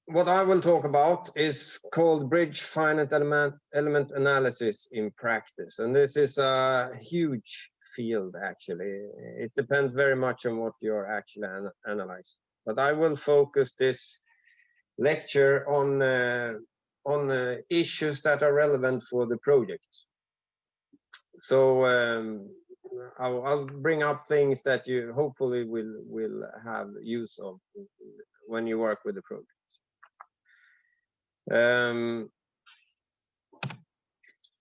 what I will talk about is called bridge finite element analysis in practice, and this is a huge field. Actually, it depends very much on what you're actually analyzing. But I will focus this lecture on issues that are relevant for the project. So I'll bring up things that you hopefully will have use of when you work with the project.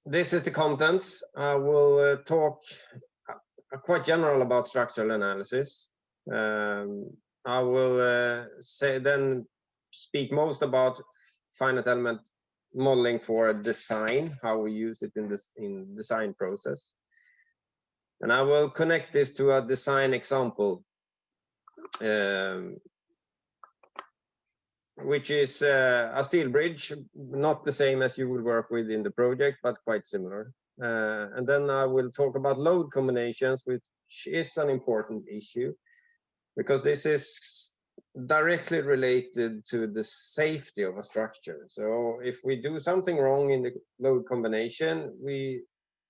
This is the contents. I will talk quite general about structural analysis. I will then speak most about finite element modeling for design, how we use it in design process. And I will connect this to a design example, which is a steel bridge, not the same as you would work with in the project, but quite similar. And then I will talk about load combinations, which is an important issue, because this is directly related to the safety of a structure. So if we do something wrong in the load combination, we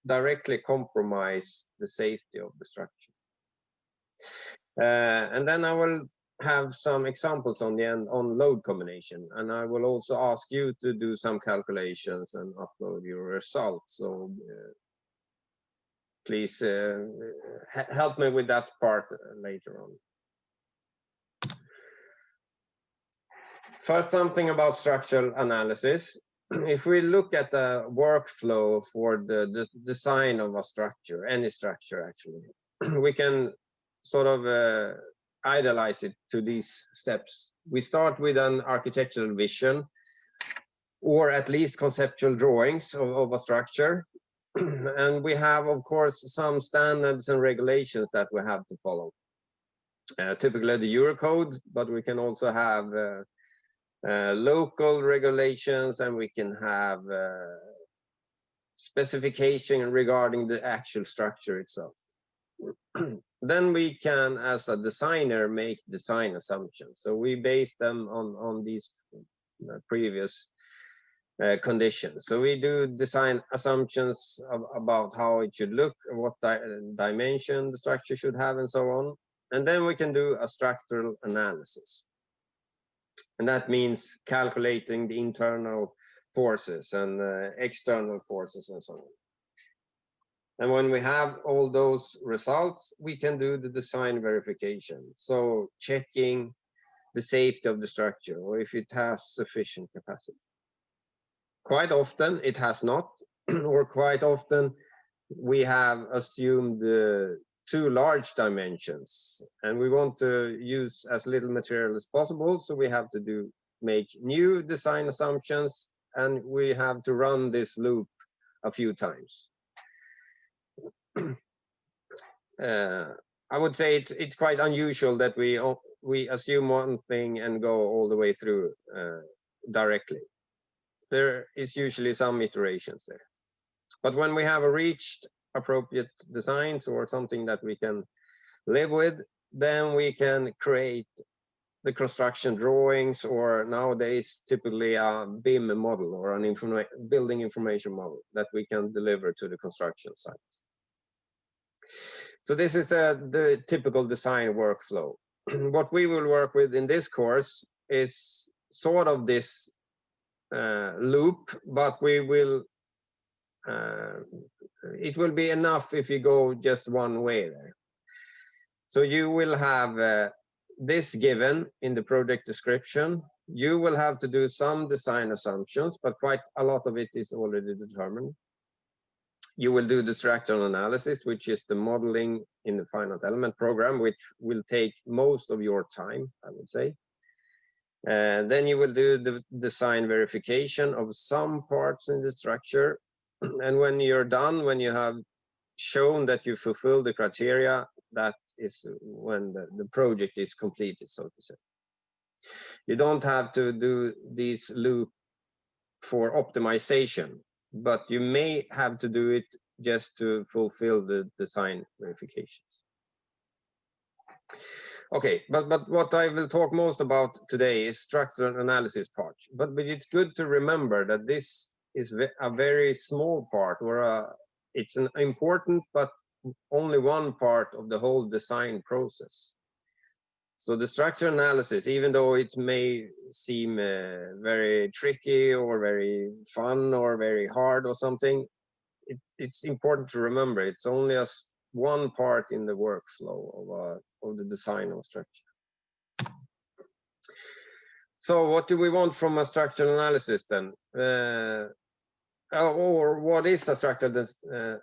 directly compromise the safety of the structure. And then I will have some examples on the end on load combination, and I will also ask you to do some calculations and upload your results. So please help me with that part later on. First, something about structural analysis. If we look at the workflow for the design of a structure, any structure actually, we can sort of idealize it to these steps. We start with an architectural vision, or at least conceptual drawings of a structure. And we have, of course, some standards and regulations that we have to follow. Typically the Eurocode, but we can also have local regulations, and we can have specification regarding the actual structure itself. Then we can, as a designer, make design assumptions. So we base them on these previous conditions. So we do design assumptions about how it should look, what dimension the structure should have, and so on. And then we can do a structural analysis. And that means calculating the internal forces and external forces and so on. And when we have all those results, we can do the design verification. So checking the safety of the structure, or if it has sufficient capacity. Quite often it has not, or quite often we have assumed too large dimensions, and we want to use as little material as possible. So we have to make new design assumptions, and we have to run this loop a few times. I would say it's quite unusual that we assume one thing and go all the way through directly. There is usually some iterations there. But when we have reached appropriate designs or something that we can live with, then we can create the construction drawings, or nowadays typically a BIM model, or an building information model that we can deliver to the construction site. So this is the typical design workflow. What we will work with in this course is sort of this loop, but we will it will be enough if you go just one way there. So you will have this given in the project description. You will have to do some design assumptions, but quite a lot of it is already determined. You will do the structural analysis, which is the modeling in the finite element program, which will take most of your time, I would say. Then you will do the design verification of some parts in the structure. And when you're done, when you have shown that you fulfill the criteria, that is when the project is completed, so to say. You don't have to do this loop for optimization, but you may have to do it just to fulfill the design verifications. Okay, but what I will talk most about today is structural analysis part. But it's good to remember that this is a very small part, or it's an important but only one part of the whole design process. So the structural analysis, even though it may seem very tricky or very fun or very hard or something, it's important to remember it's only one part in the workflow of the design of structure. So what do we want from a structural analysis then? Or what is a structural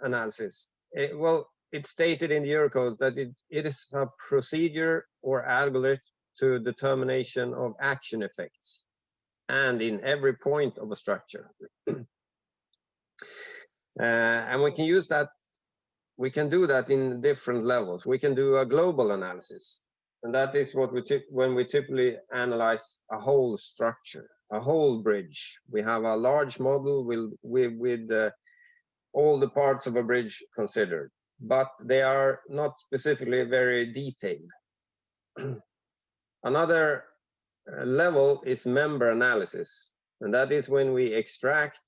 analysis? Well, it's stated in the Eurocode that it is a procedure or algorithm to determination of action effects and in every point of a structure. And we can use that, we can do that in different levels. We can do a global analysis, and that is what when we typically analyze a whole structure, a whole bridge. We have a large model with all the parts of a bridge considered, but they are not specifically very detailed. Another level is member analysis, and that is when we extract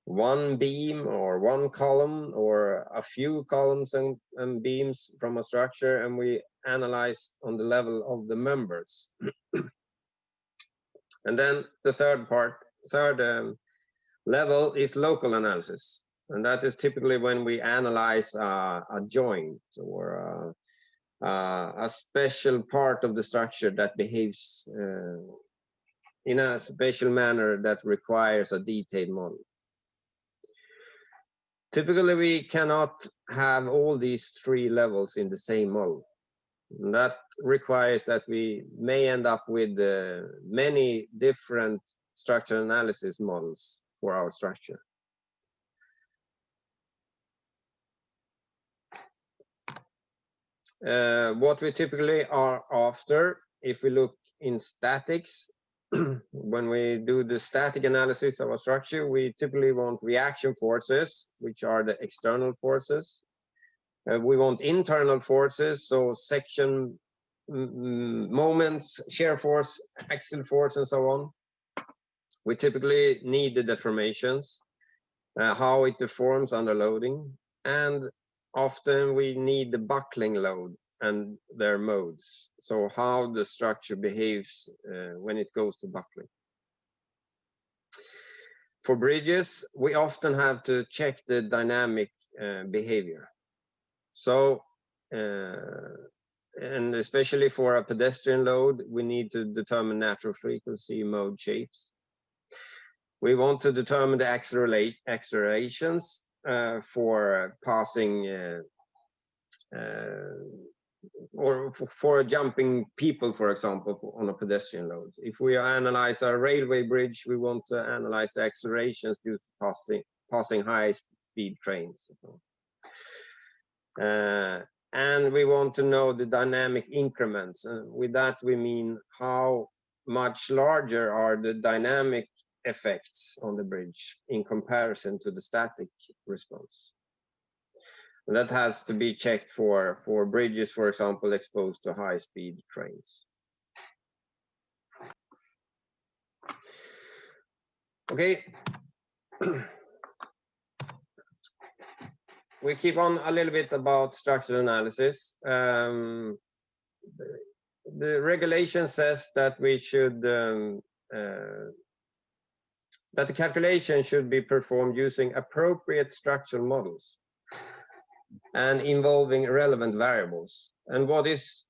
one beam or one column or a few columns and beams from a structure, and we analyze on the level of the members. And then the third level is local analysis, and that is typically when we analyze a joint or a special part of the structure that behaves in a special manner that requires a detailed model. Typically, we cannot have all these three levels in the same model. And that requires that we may end up with many different structural analysis models for our structure. What we typically are after, if we look in statics, when we do the static analysis of a structure, we typically want reaction forces, which are the external forces. We want internal forces, so section moments, shear force, axial force, and so on. We typically need the deformations, how it deforms under loading, and often we need the buckling load and their modes, so how the structure behaves when it goes to buckling. For bridges, we often have to check the dynamic behavior. So, and especially for a pedestrian load, we need to determine natural frequency, mode, shapes. We want to determine the accelerations for passing or for jumping people, for example, on a pedestrian load. If we analyze a railway bridge, we want to analyze the accelerations due to passing high-speed trains. And we want to know the dynamic increments. And with that, we mean how much larger are the dynamic effects on the bridge in comparison to the static response. And that has to be checked for bridges, for example, exposed to high-speed trains. Okay. We keep on a little bit about structural analysis. The regulation says that we should that the calculation should be performed using appropriate structural models and involving relevant variables. And what is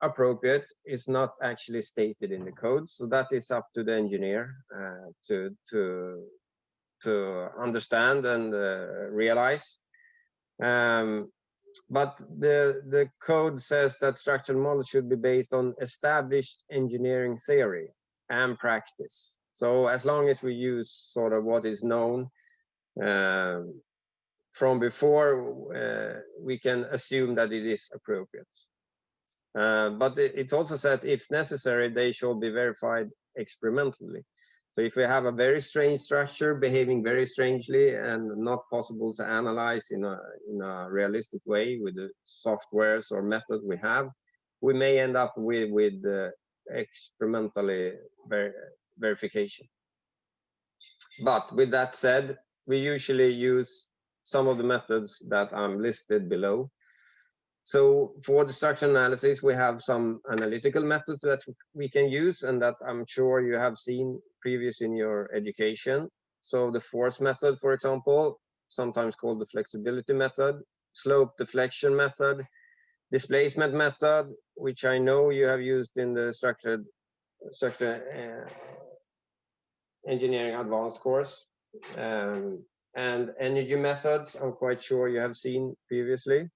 appropriate is not actually stated in the code, so that is up to the engineer to understand and realize. But the code says that structural models should be based on established engineering theory and practice. So as long as we use sort of what is known from before, we can assume that it is appropriate. But it's also said if necessary, they shall be verified experimentally. So if we have a very strange structure behaving very strangely and not possible to analyze in a realistic way with the softwares or method we have, we may end up with experimentally verification. But with that said, we usually use some of the methods that I'm listed below. So for the structural analysis, we have some analytical methods that we can use and that I'm sure you have seen previous in your education. So the force method, for example, sometimes called the flexibility method, slope deflection method, displacement method, which I know you have used in the structural engineering advanced course, and energy methods, I'm quite sure you have seen previously.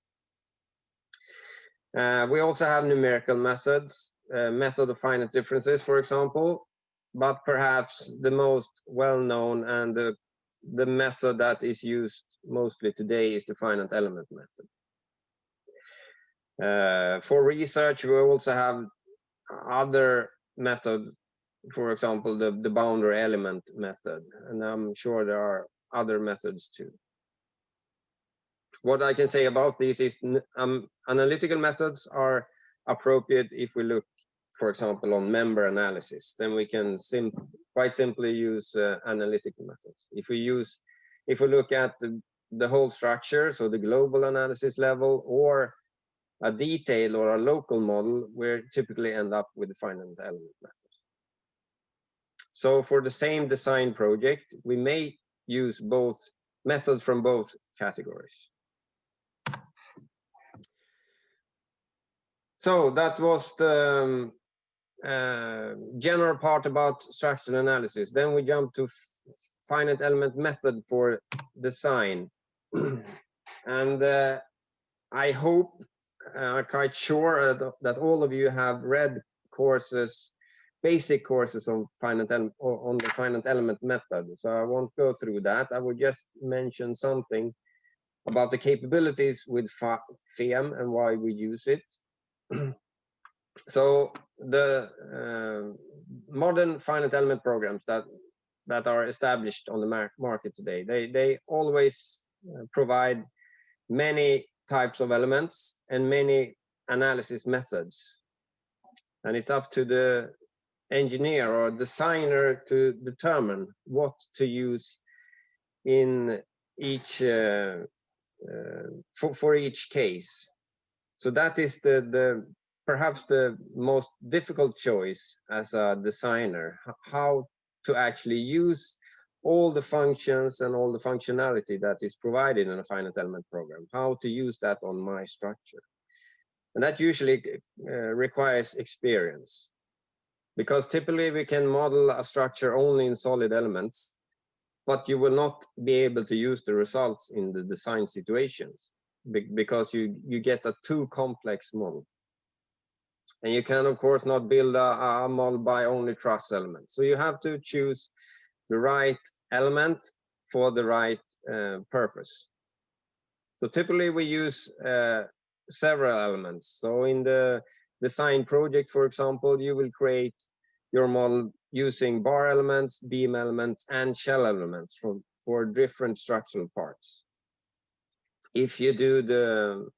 We also have numerical methods, method of finite differences, for example, but perhaps the most well-known and the method that is used mostly today is the finite element method. For research, we also have other methods, for example, the boundary element method, and I'm sure there are other methods too. What I can say about these is analytical methods are appropriate if we look, for example, on member analysis. Then we can quite simply use analytical methods. If we look at the whole structure, so the global analysis level, or a detail or a local model, we typically end up with the finite element method. So for the same design project, we may use both methods from both categories. So that was the general part about structural analysis. Then we jump to finite element method for design. And I hope, I'm quite sure that all of you have read courses, basic courses on the finite element method. So I won't go through that. I will just mention something about the capabilities with FEM and why we use it. So the modern finite element programs that are established on the market today, they always provide many types of elements and many analysis methods, and it's up to the engineer or designer to determine what to use in each for each case. So that is perhaps the most difficult choice as a designer, how to actually use all the functions and all the functionality that is provided in a finite element program, how to use that on my structure. And that usually requires experience, because typically we can model a structure only in solid elements, but you will not be able to use the results in the design situations because you get a too complex model. And you can, of course, not build a model by only truss elements. So you have to choose the right element for the right purpose. So typically we use several elements. So in the design project, for example, you will create your model using bar elements, beam elements, and shell elements for different structural parts. If you do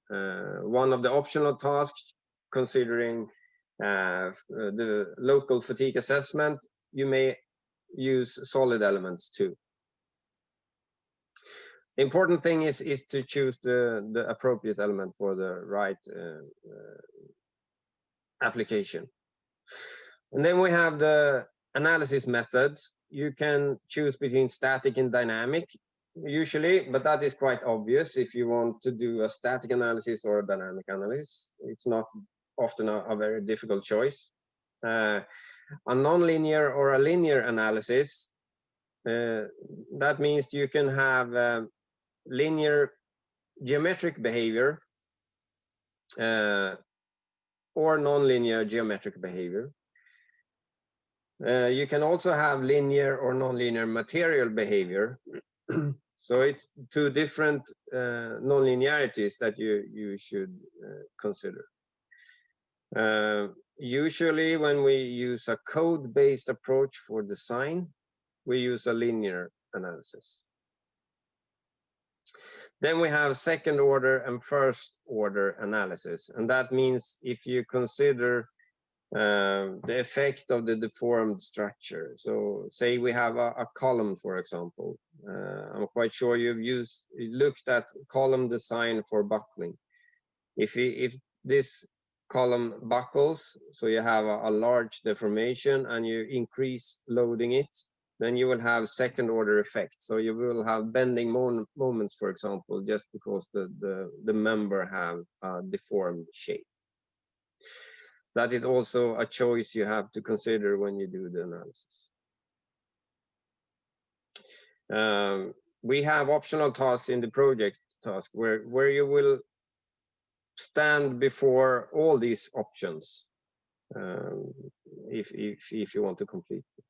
one of the optional tasks, considering the local fatigue assessment, you may use solid elements too. The important thing is to choose the appropriate element for the right application. And then we have the analysis methods. You can choose between static and dynamic usually, but that is quite obvious if you want to do a static analysis or a dynamic analysis. It's not often a very difficult choice. A nonlinear or a linear analysis, that means you can have linear geometric behavior or nonlinear geometric behavior. You can also have linear or nonlinear material behavior. So it's two different nonlinearities that you should consider. Usually when we use a code-based approach for design, we use a linear analysis. Then we have second order and first order analysis. And that means if you consider the effect of the deformed structure. So say we have a column, for example. I'm quite sure you've looked at column design for buckling. If this column buckles, so you have a large deformation and you increase loading it, then you will have second order effects. So you will have bending moments, for example, just because the member have a deformed shape. That is also a choice you have to consider when you do the analysis. We have optional tasks in the project task where you will stand before all these options if you want to complete it.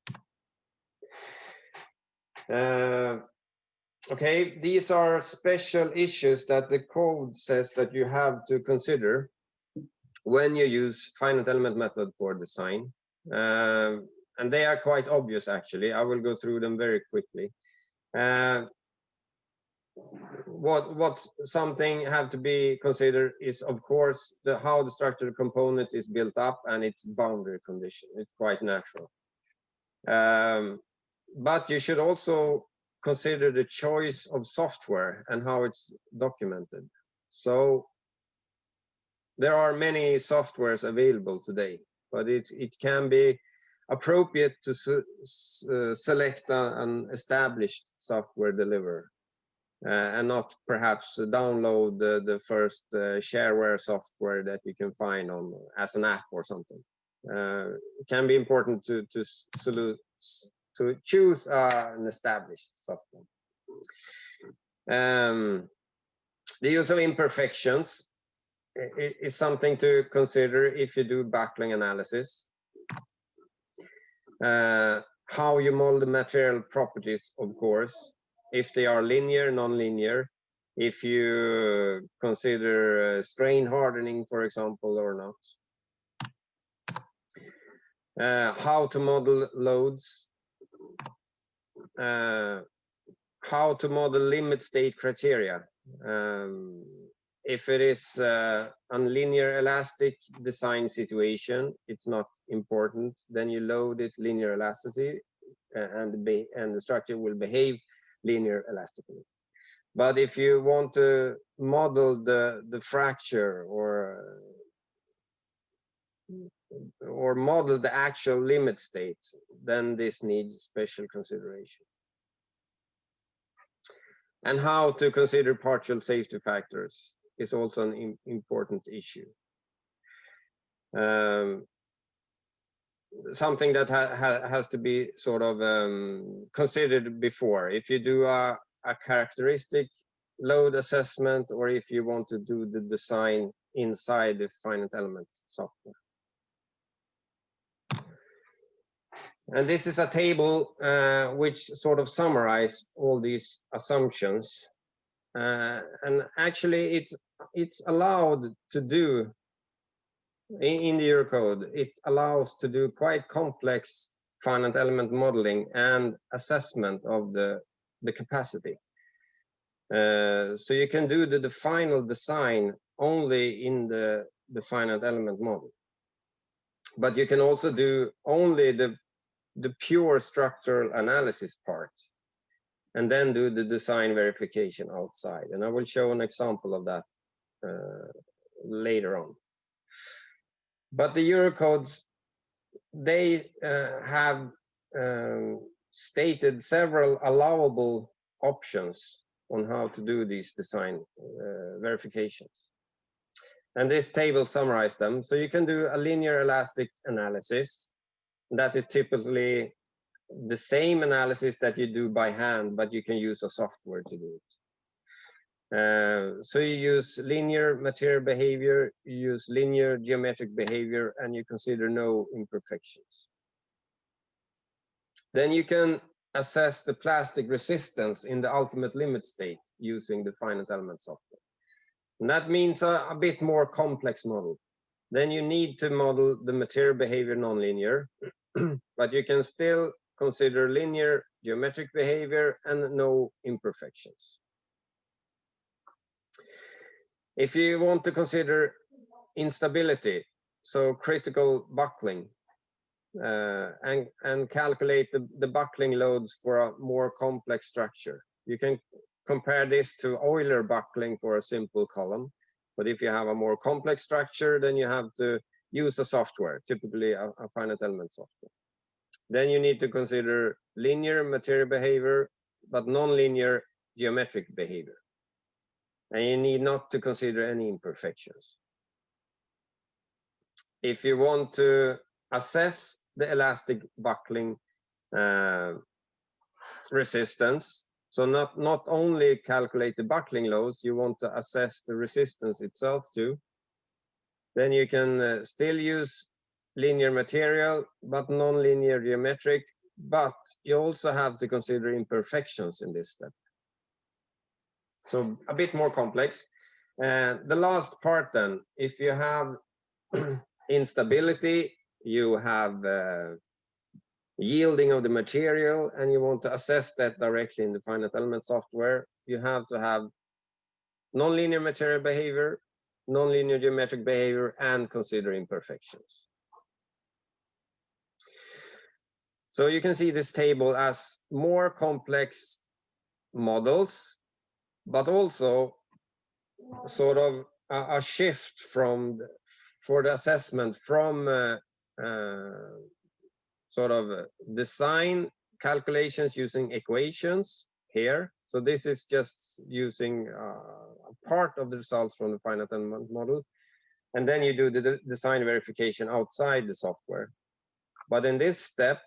Okay, these are special issues that the code says that you have to consider when you use finite element method for design. And they are quite obvious, actually. I will go through them very quickly. What something have to be considered is, of course, how the structural component is built up and its boundary condition. It's quite natural. But you should also consider the choice of software and how it's documented. So there are many softwares available today, but it can be appropriate to select an established software deliverer and not perhaps download the first shareware software that you can find on as an app or something. It can be important to choose an established software. The use of imperfections is something to consider if you do buckling analysis. How you model the material properties, of course, if they are linear, non-linear, if you consider strain hardening, for example, or not. How to model loads. How to model limit state criteria. If it is a linear elastic design situation, it's not important. Then you load it linear elasticity and the structure will behave linear elastically. But if you want to model the fracture or model the actual limit state, then this needs special consideration. And how to consider partial safety factors is also an important issue. Something that has to be sort of considered before. If you do a characteristic load assessment, or if you want to do the design inside the finite element software. And this is a table which sort of summarize all these assumptions. And actually, it's allowed to do in the Eurocode. It allows to do quite complex finite element modeling and assessment of the capacity. So you can do the final design only in the finite element model, but you can also do only the pure structural analysis part, and then do the design verification outside. And I will show an example of that later on. But the Eurocodes, they have stated several allowable options on how to do these design verifications. And this table summarizes them. So you can do a linear elastic analysis. That is typically the same analysis that you do by hand, but you can use a software to do it. So you use linear material behavior, you use linear geometric behavior, and you consider no imperfections. Then you can assess the plastic resistance in the ultimate limit state using the finite element software. And that means a bit more complex model. Then you need to model the material behavior nonlinear, but you can still consider linear geometric behavior and no imperfections. If you want to consider instability, so critical buckling, and calculate the buckling loads for a more complex structure, you can compare this to Euler buckling for a simple column. But if you have a more complex structure, then you have to use a software, typically a finite element software. Then you need to consider linear material behavior, but non-linear geometric behavior. And you need not to consider any imperfections. If you want to assess the elastic buckling resistance, so not only calculate the buckling loads, you want to assess the resistance itself too, then you can still use linear material, but non-linear geometric, but you also have to consider imperfections in this step. So a bit more complex. And the last part then, if you have instability, you have yielding of the material, and you want to assess that directly in the finite element software, you have to have nonlinear material behavior, nonlinear geometric behavior, and consider imperfections. So you can see this table as more complex models, but also sort of a shift from for the assessment from sort of design calculations using equations here. So this is just using a part of the results from the finite element model. And then you do the design verification outside the software. But in this step,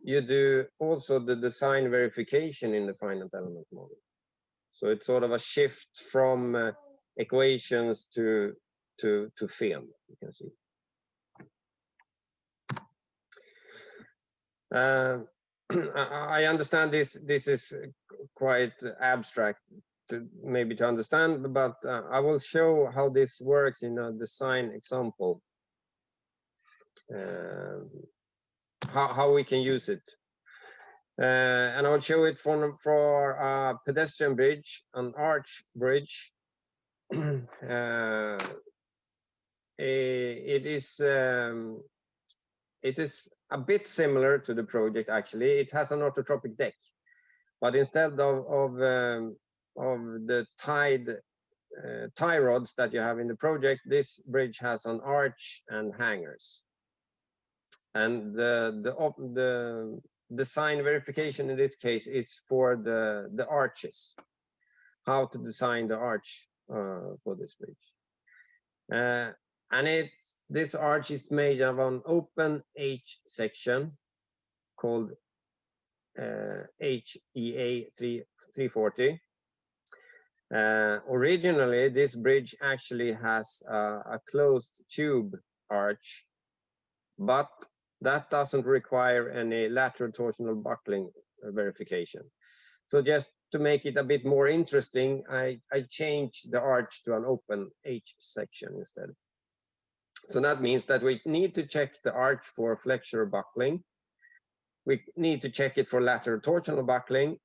you do also the design verification in the finite element model. So it's sort of a shift from equations to film, you can see. I understand this is quite abstract to maybe to understand, but I will show how this works in a design example, how we can use it. And I'll show it for a pedestrian bridge, an arch bridge. It is a bit similar to the project, actually. It has an orthotropic deck, but instead of the tie rods that you have in the project, this bridge has an arch and hangers. And the design verification in this case is for the arches, how to design the arch for this bridge. And this arch is made of an open H section called HEA 340. Originally, this bridge actually has a closed tube arch, but that doesn't require any lateral torsional buckling verification. So just to make it a bit more interesting, I changed the arch to an open H section instead. So that means that we need to check the arch for flexure buckling. We need to check it for lateral torsional buckling,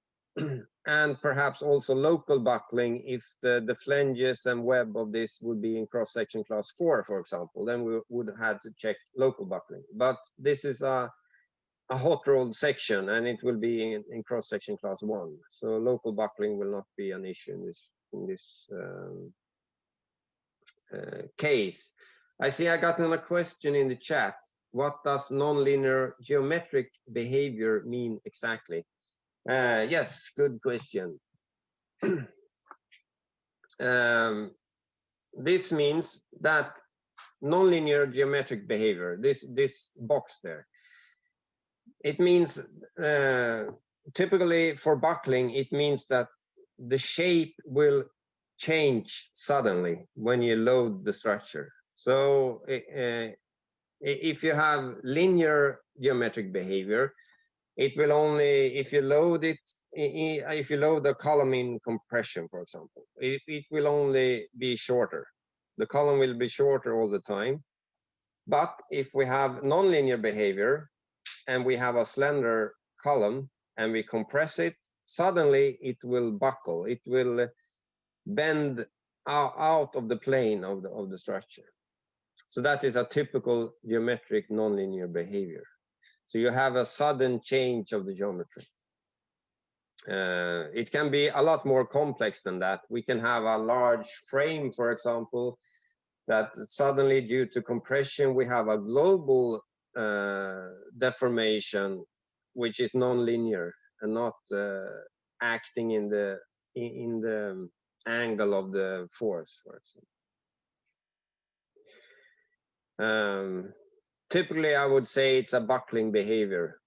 and perhaps also local buckling if the flanges and web of this would be in cross-section class 4, for example. Then we would have to check local buckling. But this is a hot rolled section, and it will be in cross-section class 1. So local buckling will not be an issue in this case. I see I got another question in the chat. What does nonlinear geometric behavior mean exactly? Yes, good question. This means that nonlinear geometric behavior, this box there, it means typically for buckling, it means that the shape will change suddenly when you load the structure. So if you have linear geometric behavior, it will only, if you load it, if you load the column in compression, for example, it will only be shorter. The column will be shorter all the time. But if we have nonlinear behavior and we have a slender column and we compress it, suddenly it will buckle. It will bend out of the plane of the structure. So that is a typical geometric nonlinear behavior. So you have a sudden change of the geometry. It can be a lot more complex than that. We can have a large frame, for example, that suddenly, due to compression, we have a global deformation, which is nonlinear and not acting in the angle of the force, for example. Typically, I would say it's a buckling behavior,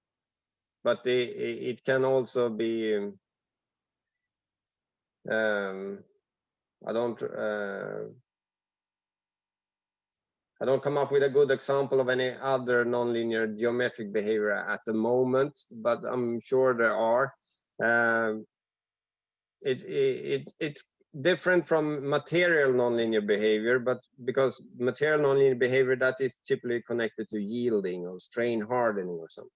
but it can also be. I don't come up with a good example of any other nonlinear geometric behavior at the moment, but I'm sure there are. It's different from material nonlinear behavior, but because material nonlinear behavior, that is typically connected to yielding or strain hardening or something.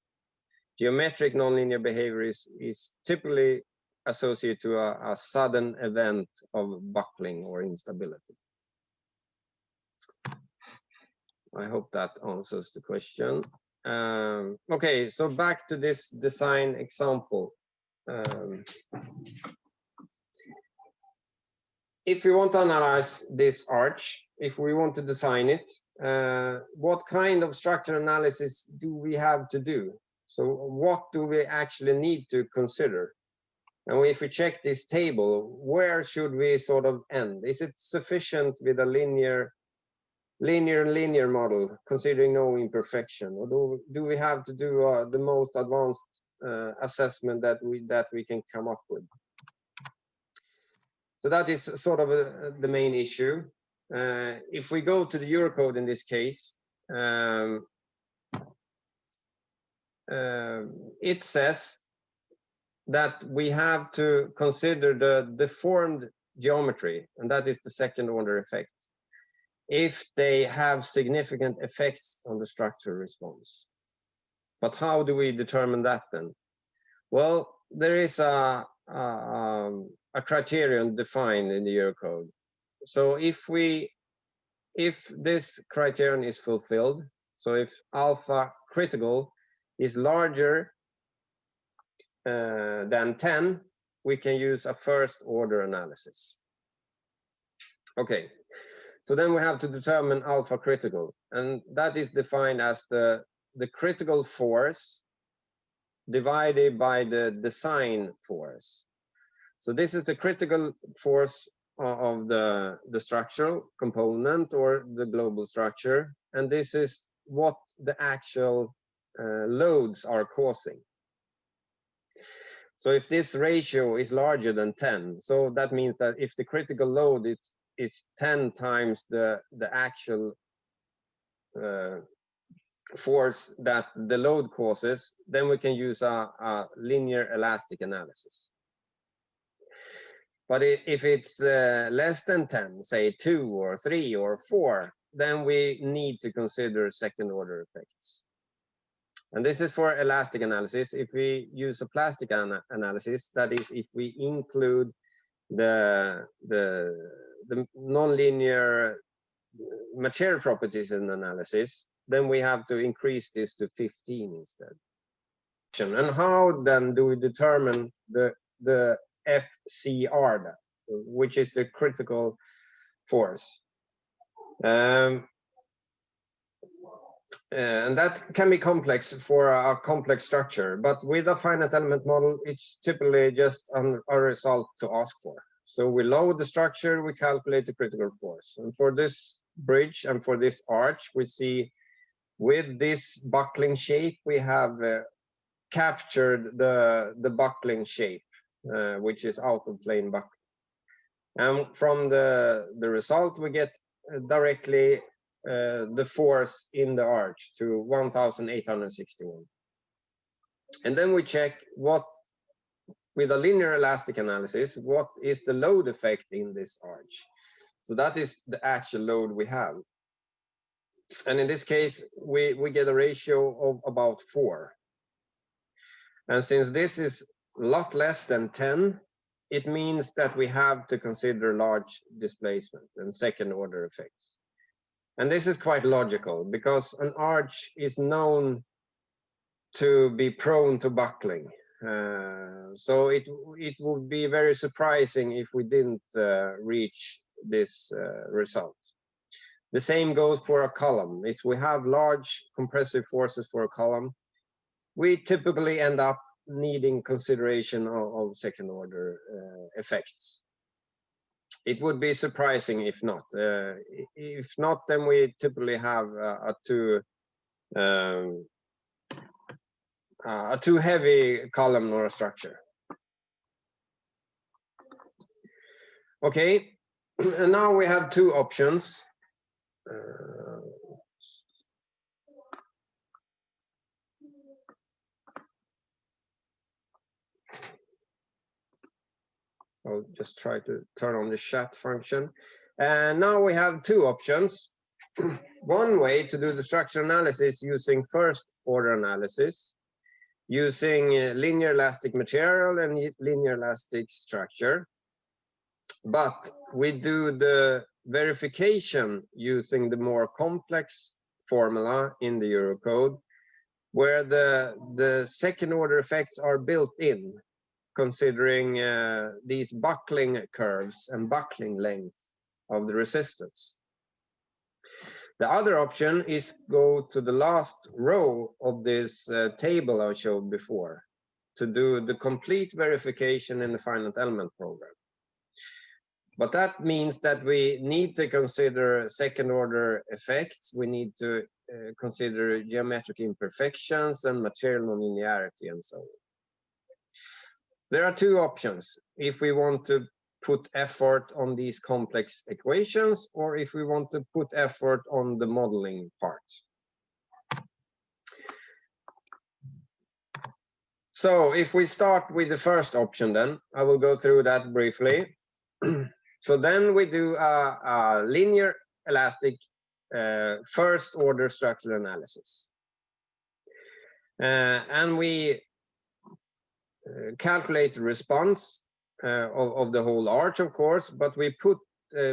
Geometric nonlinear behavior is typically associated to a sudden event of buckling or instability. I hope that answers the question. Okay, so back to this design example. If we want to analyze this arch, if we want to design it, what kind of structural analysis do we have to do? So what do we actually need to consider? And if we check this table, where should we sort of end? Is it sufficient with a linear model, considering no imperfection, or do we have to do the most advanced assessment that we can come up with? So that is sort of the main issue. If we go to the Eurocode in this case, it says that we have to consider the deformed geometry, and that is the second order effect, if they have significant effects on the structural response. But how do we determine that then? Well, there is a criterion defined in the Eurocode. So if this criterion is fulfilled, so if alpha critical is larger than 10, we can use a first order analysis. Okay, so then we have to determine alpha critical, and that is defined as the critical force divided by the design force. So this is the critical force of the structural component or the global structure, and this is what the actual loads are causing. So if this ratio is larger than 10, so that means that if the critical load is 10 times the actual force that the load causes, then we can use a linear elastic analysis. But if it's less than 10, say 2 or 3 or 4, then we need to consider second order effects. And this is for elastic analysis. If we use a plastic analysis, that is if we include the nonlinear material properties in analysis, then we have to increase this to 15 instead. And how then do we determine the FCR, which is the critical force? And that can be complex for a complex structure, but with a finite element model, it's typically just a result to ask for. So we load the structure, we calculate the critical force. And for this bridge and for this arch, we see with this buckling shape, we have captured the buckling shape, which is out of plane buckling. And from the result, we get directly the force in the arch to 1,861. And then we check with a linear elastic analysis, what is the load effect in this arch? So that is the actual load we have. And in this case, we get a ratio of about 4. And since this is a lot less than 10, it means that we have to consider large displacement and second order effects. And this is quite logical because an arch is known to be prone to buckling. So it would be very surprising if we didn't reach this result. The same goes for a column. If we have large compressive forces for a column, we typically end up needing consideration of second order effects. It would be surprising if not. If not, then we typically have a too heavy column or a structure. Okay, and now we have two options. I'll just try to turn on the chat function. And now we have two options. One way to do the structural analysis using first order analysis, using linear elastic material and linear elastic structure. But we do the verification using the more complex formula in the Eurocode, where the second order effects are built in, considering these buckling curves and buckling length of the resistance. The other option is go to the last row of this table I showed before to do the complete verification in the finite element program. But that means that we need to consider second order effects. We need to consider geometric imperfections and material nonlinearity and so on. There are two options if we want to put effort on these complex equations or if we want to put effort on the modeling part. So if we start with the first option, then I will go through that briefly. So then we do a linear elastic first order structural analysis. And we calculate the response of the whole arch, of course, but we put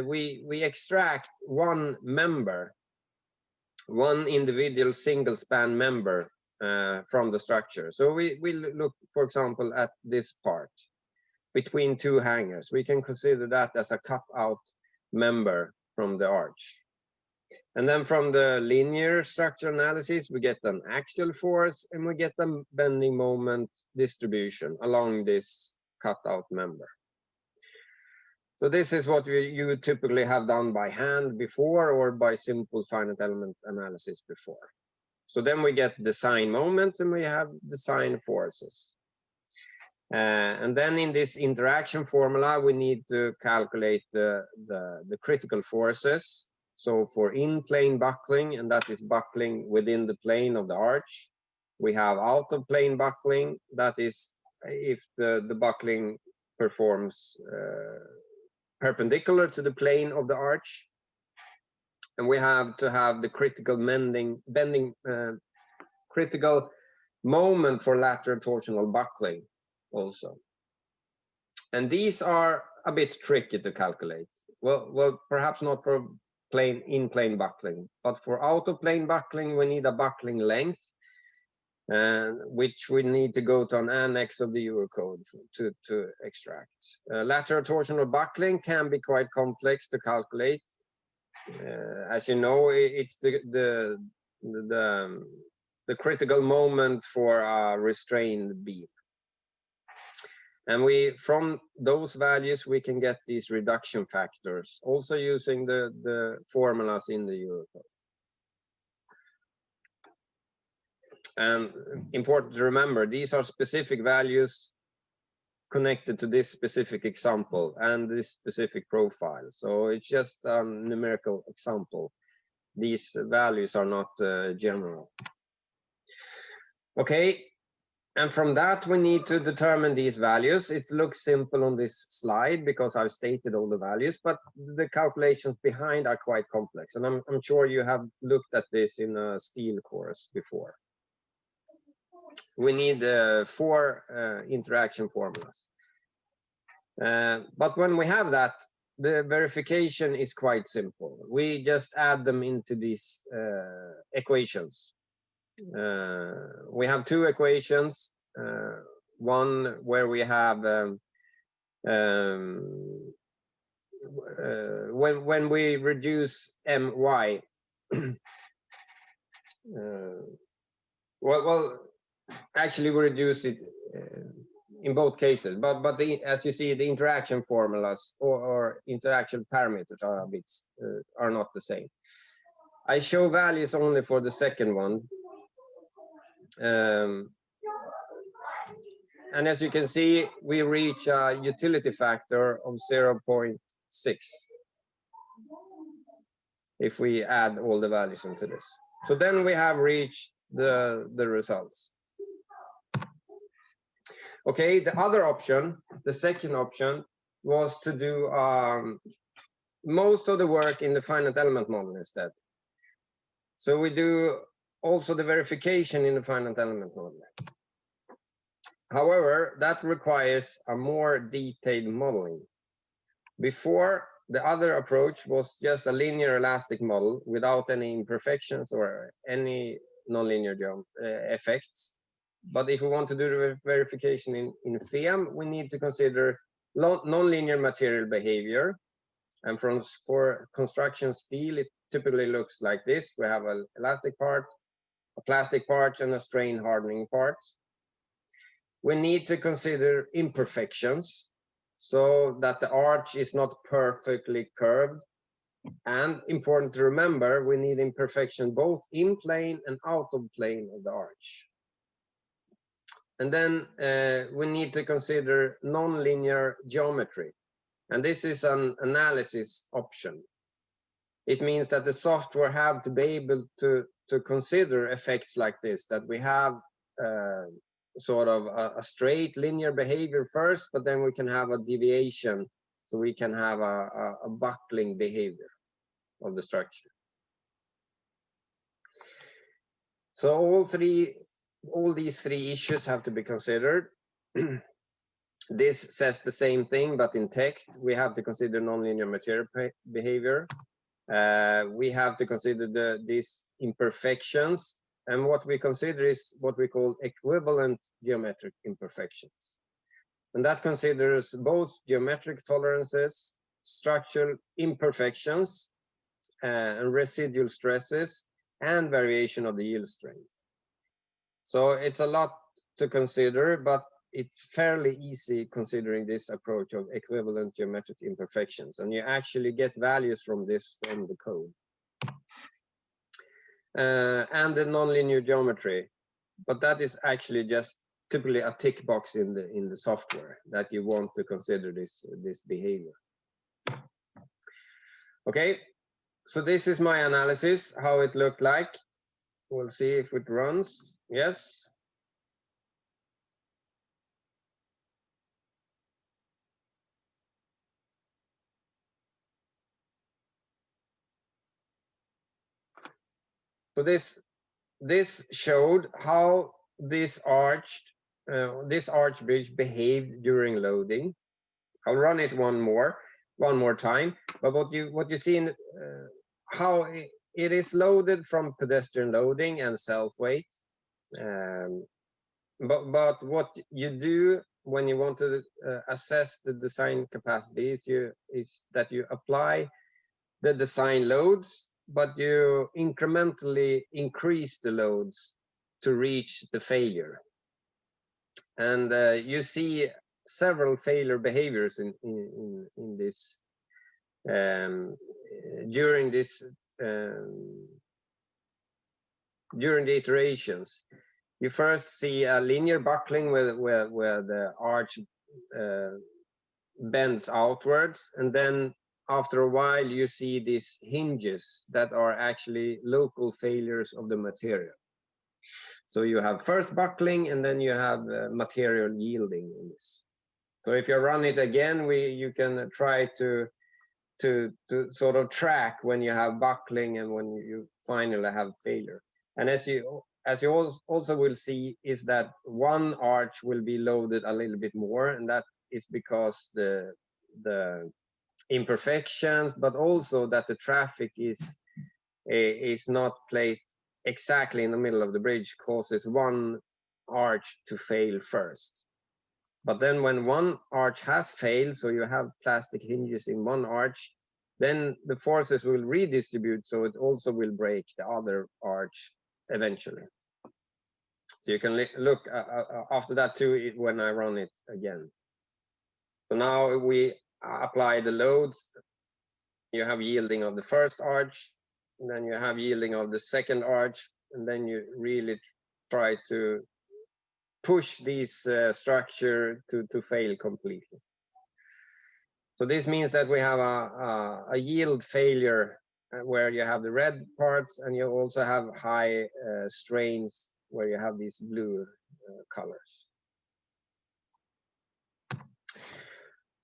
we extract one member, one individual single span member from the structure. So we look, for example, at this part between two hangers. We can consider that as a cut out member from the arch. And then from the linear structure analysis, we get an axial force and we get a bending moment distribution along this cut-out member. So this is what you would typically have done by hand before or by simple finite element analysis before. So then we get design moments and we have design forces. And then in this interaction formula, we need to calculate the critical forces. So for in-plane buckling, and that is buckling within the plane of the arch, we have out-of-plane buckling. That is if the buckling performs perpendicular to the plane of the arch. And we have to have the critical bending critical moment for lateral torsional buckling also. And these are a bit tricky to calculate. Well, perhaps not for in-plane buckling, but for out-of-plane buckling, we need a buckling length, which we need to go to an annex of the Eurocode to extract. Lateral torsional buckling can be quite complex to calculate. As you know, it's the critical moment for a restrained beam. And from those values, we can get these reduction factors, also using the formulas in the Eurocode. And important to remember, these are specific values connected to this specific example and this specific profile. So it's just a numerical example. These values are not general. Okay. And from that, we need to determine these values. It looks simple on this slide because I've stated all the values, but the calculations behind are quite complex. And I'm sure you have looked at this in a steel course before. We need 4 interaction formulas. But when we have that, the verification is quite simple. We just add them into these equations. We have two equations, one where we have when we reduce my well actually we reduce it in both cases, but as you see, the interaction formulas or interaction parameters are a bit are not the same. I show values only for the second one, and as you can see, we reach a utility factor of 0.6 if we add all the values into this. So then we have reached the results. Okay, the other option, the second option, was to do most of the work in the finite element model instead. So we do also the verification in the finite element model. However, that requires a more detailed modeling. Before, the other approach was just a linear elastic model without any imperfections or any nonlinear effects. But if we want to do the verification in FEM, we need to consider nonlinear material behavior. And for construction steel, it typically looks like this. We have an elastic part, a plastic part, and a strain hardening part. We need to consider imperfections so that the arch is not perfectly curved. And important to remember, we need imperfection both in plane and out of plane of the arch. And then we need to consider nonlinear geometry. And this is an analysis option. It means that the software have to be able to consider effects like this, that we have sort of a straight linear behavior first, but then we can have a deviation, so we can have a buckling behavior of the structure. So all these three issues have to be considered. This says the same thing, but in text. We have to consider nonlinear material behavior. We have to consider these imperfections. And what we consider is what we call equivalent geometric imperfections. And that considers both geometric tolerances, structural imperfections, and residual stresses, and variation of the yield strength. So it's a lot to consider, but it's fairly easy considering this approach of equivalent geometric imperfections. And you actually get values from this from the code. And the nonlinear geometry, but that is actually just typically a tick box in the software that you want to consider this behavior. Okay, so this is my analysis, how it looked like. We'll see if it runs. Yes. So this showed how this arch bridge behaved during loading. I'll run it one more time. But what you see in how it is loaded from pedestrian loading and self weight. But what you do when you want to assess the design capacity is that you apply the design loads, but you incrementally increase the loads to reach the failure. And you see several failure behaviors in this during the iterations. You first see a linear buckling where the arch bends outwards, and then after a while you see these hinges that are actually local failures of the material. So you have first buckling, and then you have material yielding in this. So if you run it again, you can try to sort of track when you have buckling and when you finally have failure. And as you also will see, is that one arch will be loaded a little bit more, and that is because the imperfections, but also that the traffic is not placed exactly in the middle of the bridge, causes one arch to fail first. But then when one arch has failed, so you have plastic hinges in one arch, then the forces will redistribute, so it also will break the other arch eventually. So you can look after that too when I run it again. So now we apply the loads. You have yielding of the first arch, and then you have yielding of the second arch, and then you really try to push this structure to fail completely. So this means that we have a yield failure where you have the red parts, and you also have high strains where you have these blue colors.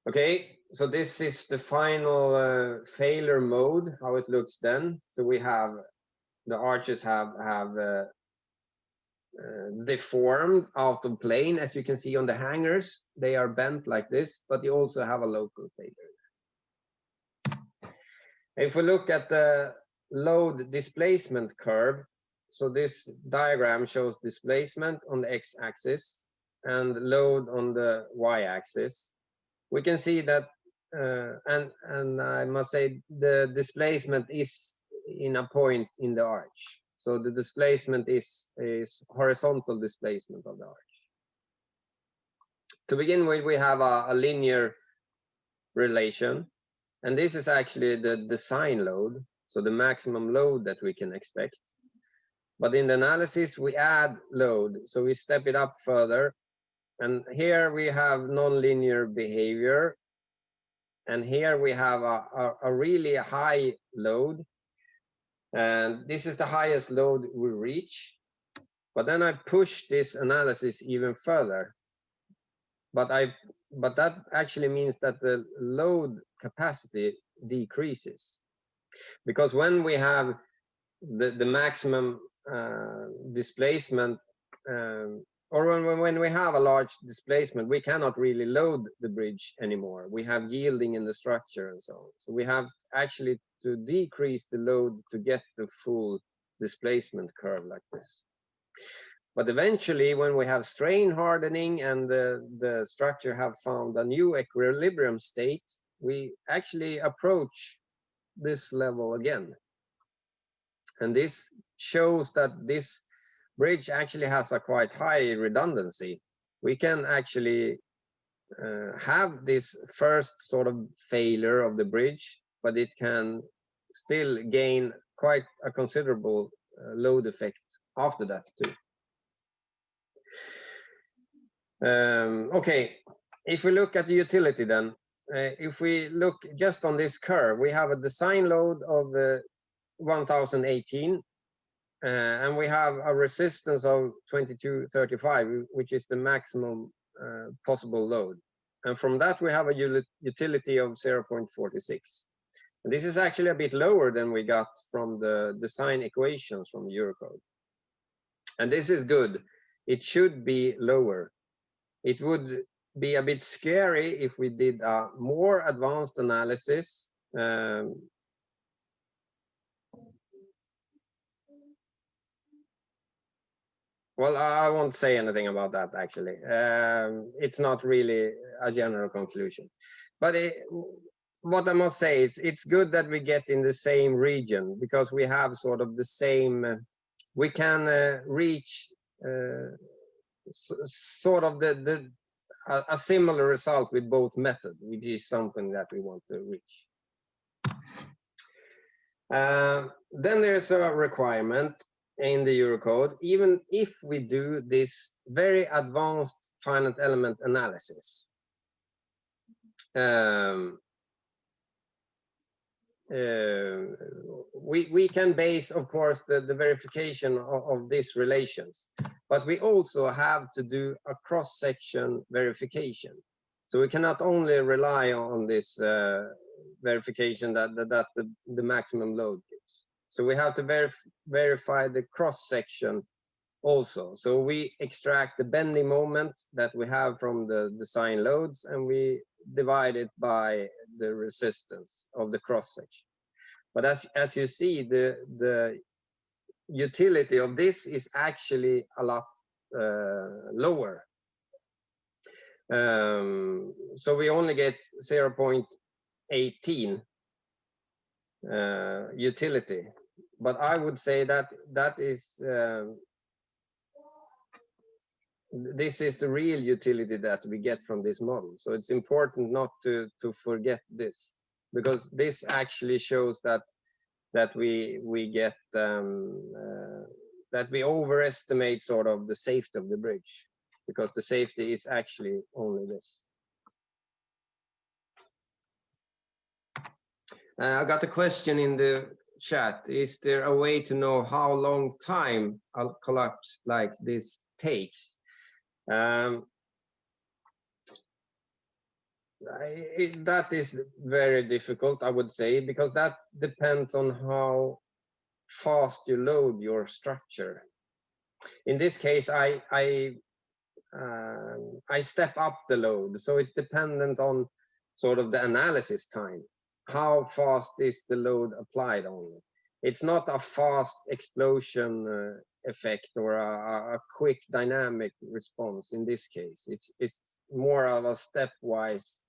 Okay, so this is the final failure mode, how it looks then. So we have the arches have deformed out of plane, as you can see on the hangers. They are bent like this, but you also have a local failure. If we look at the load displacement curve, so this diagram shows displacement on the x-axis and load on the y-axis. We can see that, and I must say the displacement is in a point in the arch. So the displacement is horizontal displacement of the arch. To begin with, we have a linear relation, and this is actually the design load, so the maximum load that we can expect. But in the analysis, we add load, so we step it up further. And here we have nonlinear behavior. And here we have a really high load. And this is the highest load we reach. But then I push this analysis even further. But that actually means that the load capacity decreases. Because when we have the maximum displacement, or when we have a large displacement, we cannot really load the bridge anymore. We have yielding in the structure and so on. So we have actually to decrease the load to get the full displacement curve like this. But eventually, when we have strain hardening and the structure have found a new equilibrium state, we actually approach this level again. And this shows that this bridge actually has a quite high redundancy. We can actually have this first sort of failure of the bridge, but it can still gain quite a considerable load effect after that too. Okay, if we look at the utility then, if we look just on this curve, we have a design load of 1018, and we have a resistance of 2235, which is the maximum possible load. And from that, we have a utility of 0.46. And this is actually a bit lower than we got from the design equations from Eurocode. And this is good. It should be lower. It would be a bit scary if we did a more advanced analysis. Well, I won't say anything about that, actually. It's not really a general conclusion. But what I must say is it's good that we get in the same region, because we have sort of the same, we can reach sort of a similar result with both methods, which is something that we want to reach. Then there's a requirement in the Eurocode, even if we do this very advanced finite element analysis. We can base, of course, the verification of these relations, but we also have to do a cross-section verification. So we cannot only rely on this verification that the maximum load gives. So we have to verify the cross-section also. So we extract the bending moment that we have from the design loads, and we divide it by the resistance of the cross section. But as you see, the utility of this is actually a lot lower. So we only get 0.18 utility, but I would say that is this is the real utility that we get from this model. So it's important not to forget this, because this actually shows that we get that we overestimate sort of the safety of the bridge, because the safety is actually only this. I got a question in the chat. Is there a way to know how long time a collapse like this takes? That is very difficult, I would say, because that depends on how fast you load your structure. In this case, I step up the load, so it's dependent on sort of the analysis time. How fast is the load applied only? It's not a fast explosion effect or a quick dynamic response in this case. It's more of a stepwise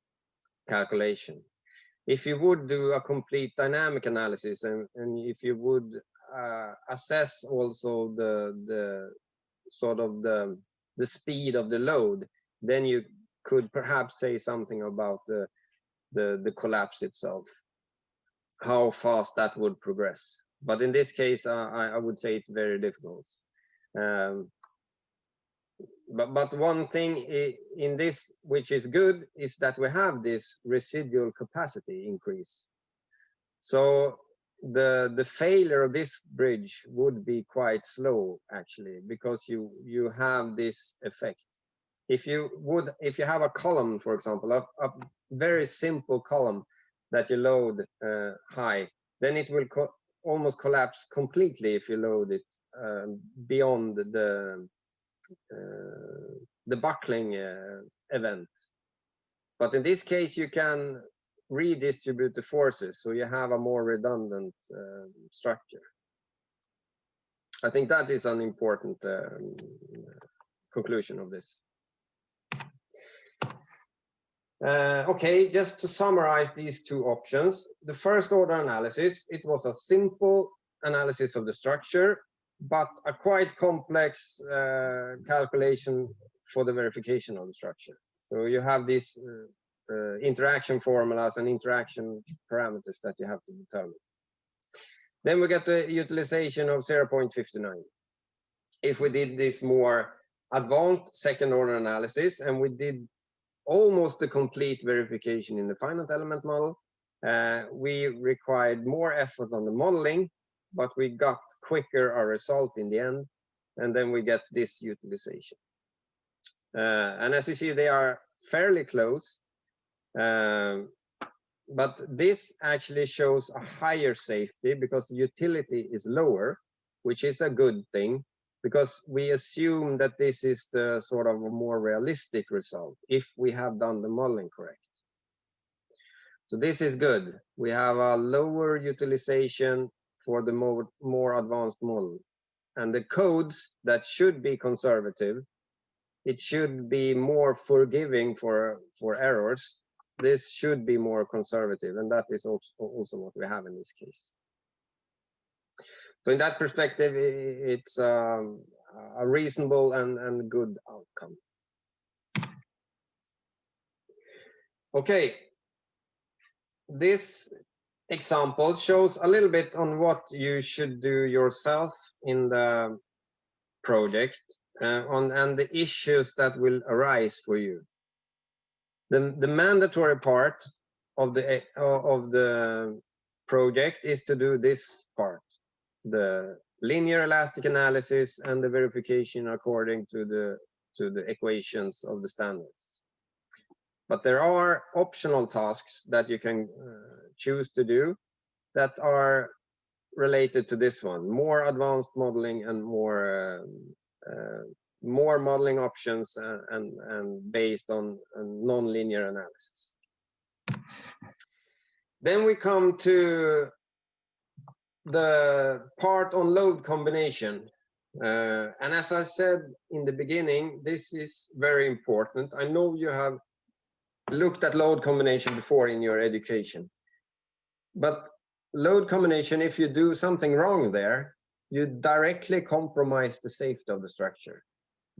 calculation. If you would do a complete dynamic analysis, and if you would assess also the sort of the speed of the load, then you could perhaps say something about the collapse itself, how fast that would progress. But in this case, I would say it's very difficult. But one thing in this which is good is that we have this residual capacity increase. So the failure of this bridge would be quite slow, actually, because you have this effect. If you have a column, for example, a very simple column that you load high, then it will almost collapse completely if you load it beyond the buckling event. But in this case, you can redistribute the forces, so you have a more redundant structure. I think that is an important conclusion of this. Okay, just to summarize these two options. The first order analysis, it was a simple analysis of the structure, but a quite complex calculation for the verification of the structure. So you have these interaction formulas and interaction parameters that you have to determine. Then we get the utilization of 0.59. If we did this more advanced second order analysis, and we did almost the complete verification in the finite element model, we required more effort on the modeling, but we got quicker a result in the end, and then we get this utilization. And as you see, they are fairly close, but this actually shows a higher safety because the utility is lower, which is a good thing, because we assume that this is the sort of a more realistic result if we have done the modeling correct. So this is good. We have a lower utilization for the more advanced model. And the codes that should be conservative, it should be more forgiving for errors. This should be more conservative, and that is also what we have in this case. So in that perspective, it's a reasonable and good outcome. Okay, this example shows a little bit on what you should do yourself in the project and the issues that will arise for you. The mandatory part of the project is to do this part, the linear elastic analysis and the verification according to the equations of the standards. But there are optional tasks that you can choose to do that are related to this one, more advanced modeling and more more modeling options and based on non-linear analysis. Then we come to the part on load combination. And as I said in the beginning, this is very important. I know you have looked at load combination before in your education, but load combination, if you do something wrong there, you directly compromise the safety of the structure,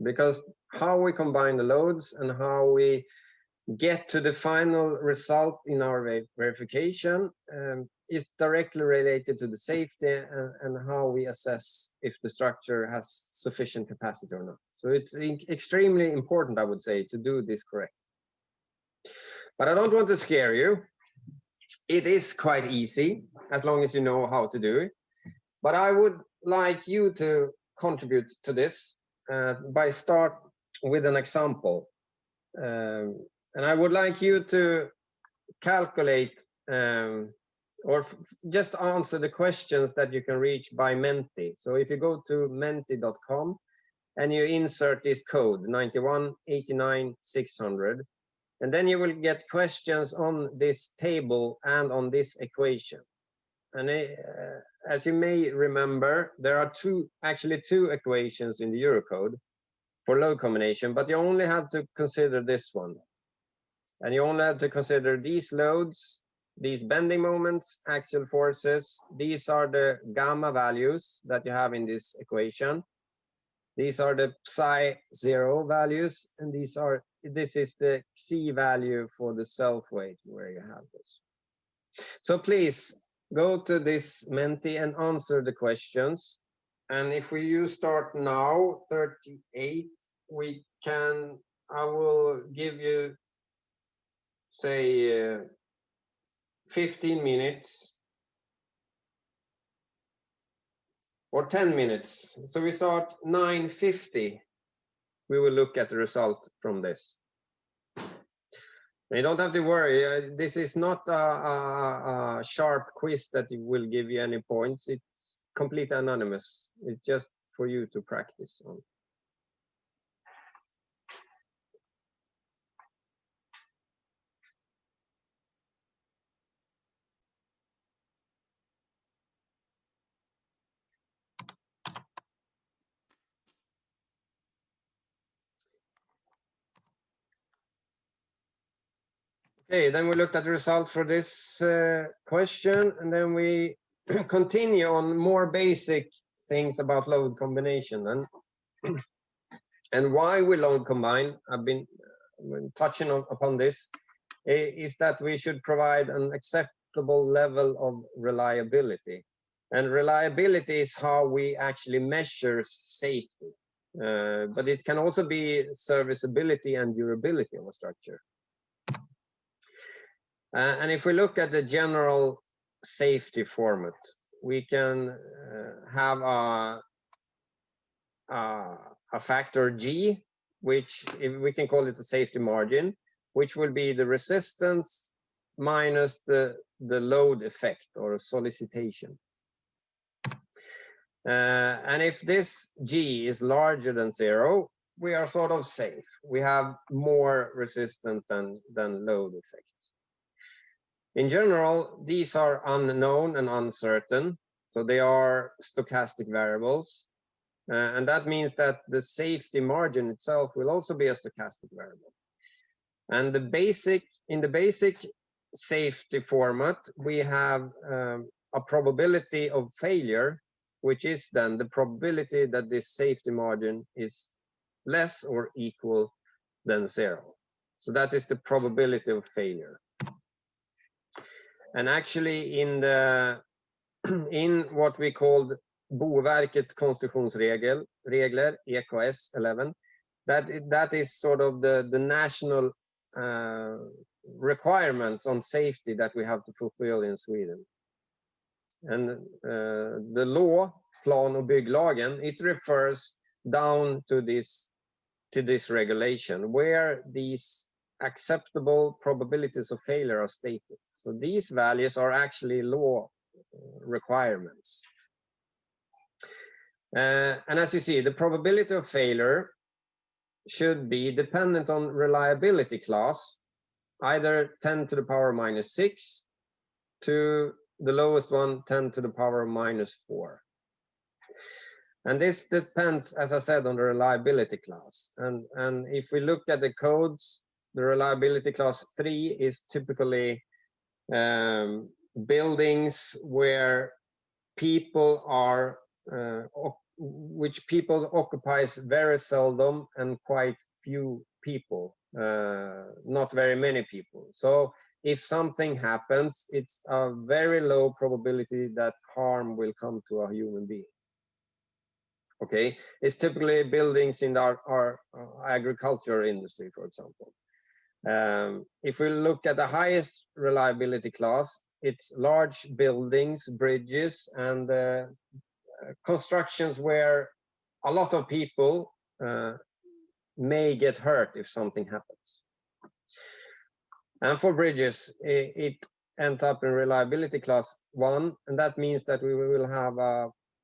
because how we combine the loads and how we get to the final result in our verification is directly related to the safety and how we assess if the structure has sufficient capacity or not. So it's extremely important, I would say, to do this correct. But I don't want to scare you. It is quite easy as long as you know how to do it. But I would like you to contribute to this by start with an example. And I would like you to calculate or just answer the questions that you can reach by Menti. So if you go to menti.com and you insert this code 9189-600, and then you will get questions on this table and on this equation. And as you may remember, there are actually two equations in the Eurocode for load combination, but you only have to consider this one. And you only have to consider these loads, these bending moments, axial forces. These are the gamma values that you have in this equation. These are the psi0 values, and this is the C value for the self-weight where you have this. So please go to this Menti and answer the questions. And if you start now, 38, I will give you, say, 15 minutes or 10 minutes. So we start 9:50. We will look at the result from this. You don't have to worry. This is not a sharp quiz that will give you any points. It's completely anonymous. It's just for you to practice on. Okay, then we looked at the result for this question, and then we continue on more basic things about load combination and why we load combine. I've been touching upon this, is that we should provide an acceptable level of reliability. And reliability is how we actually measure safety, but it can also be serviceability and durability of a structure. And if we look at the general safety format, we can have a factor G, which we can call it the safety margin, which will be the resistance minus the load effect or solicitation. And if this G is larger than 0, we are sort of safe. We have more resistance than load effect. In general, these are unknown and uncertain, so they are stochastic variables. And that means that the safety margin itself will also be a stochastic variable. And in the basic safety format, we have a probability of failure, which is then the probability that this safety margin is less or equal than 0. So that is the probability of failure. And actually in what we called Boverkets konstruktionsregler, EKS 11, that is sort of the national requirements on safety that we have to fulfill in Sweden. And the law, Plan- och bygglagen, it refers down to this regulation where these acceptable probabilities of failure are stated. So these values are actually law requirements. And as you see, the probability of failure should be dependent on reliability class, either 10 to the power minus 6 to the lowest one, 10 to the power minus 4. And this depends, as I said, on the reliability class. And if we look at the codes, the reliability class 3 is typically buildings where people are, which people occupies very seldom and quite few people, not very many people. So if something happens, it's a very low probability that harm will come to a human being. Okay, it's typically buildings in our agriculture industry, for example. If we look at the highest reliability class, it's large buildings, bridges, and constructions where a lot of people may get hurt if something happens. And for bridges, it ends up in reliability class 1, and that means that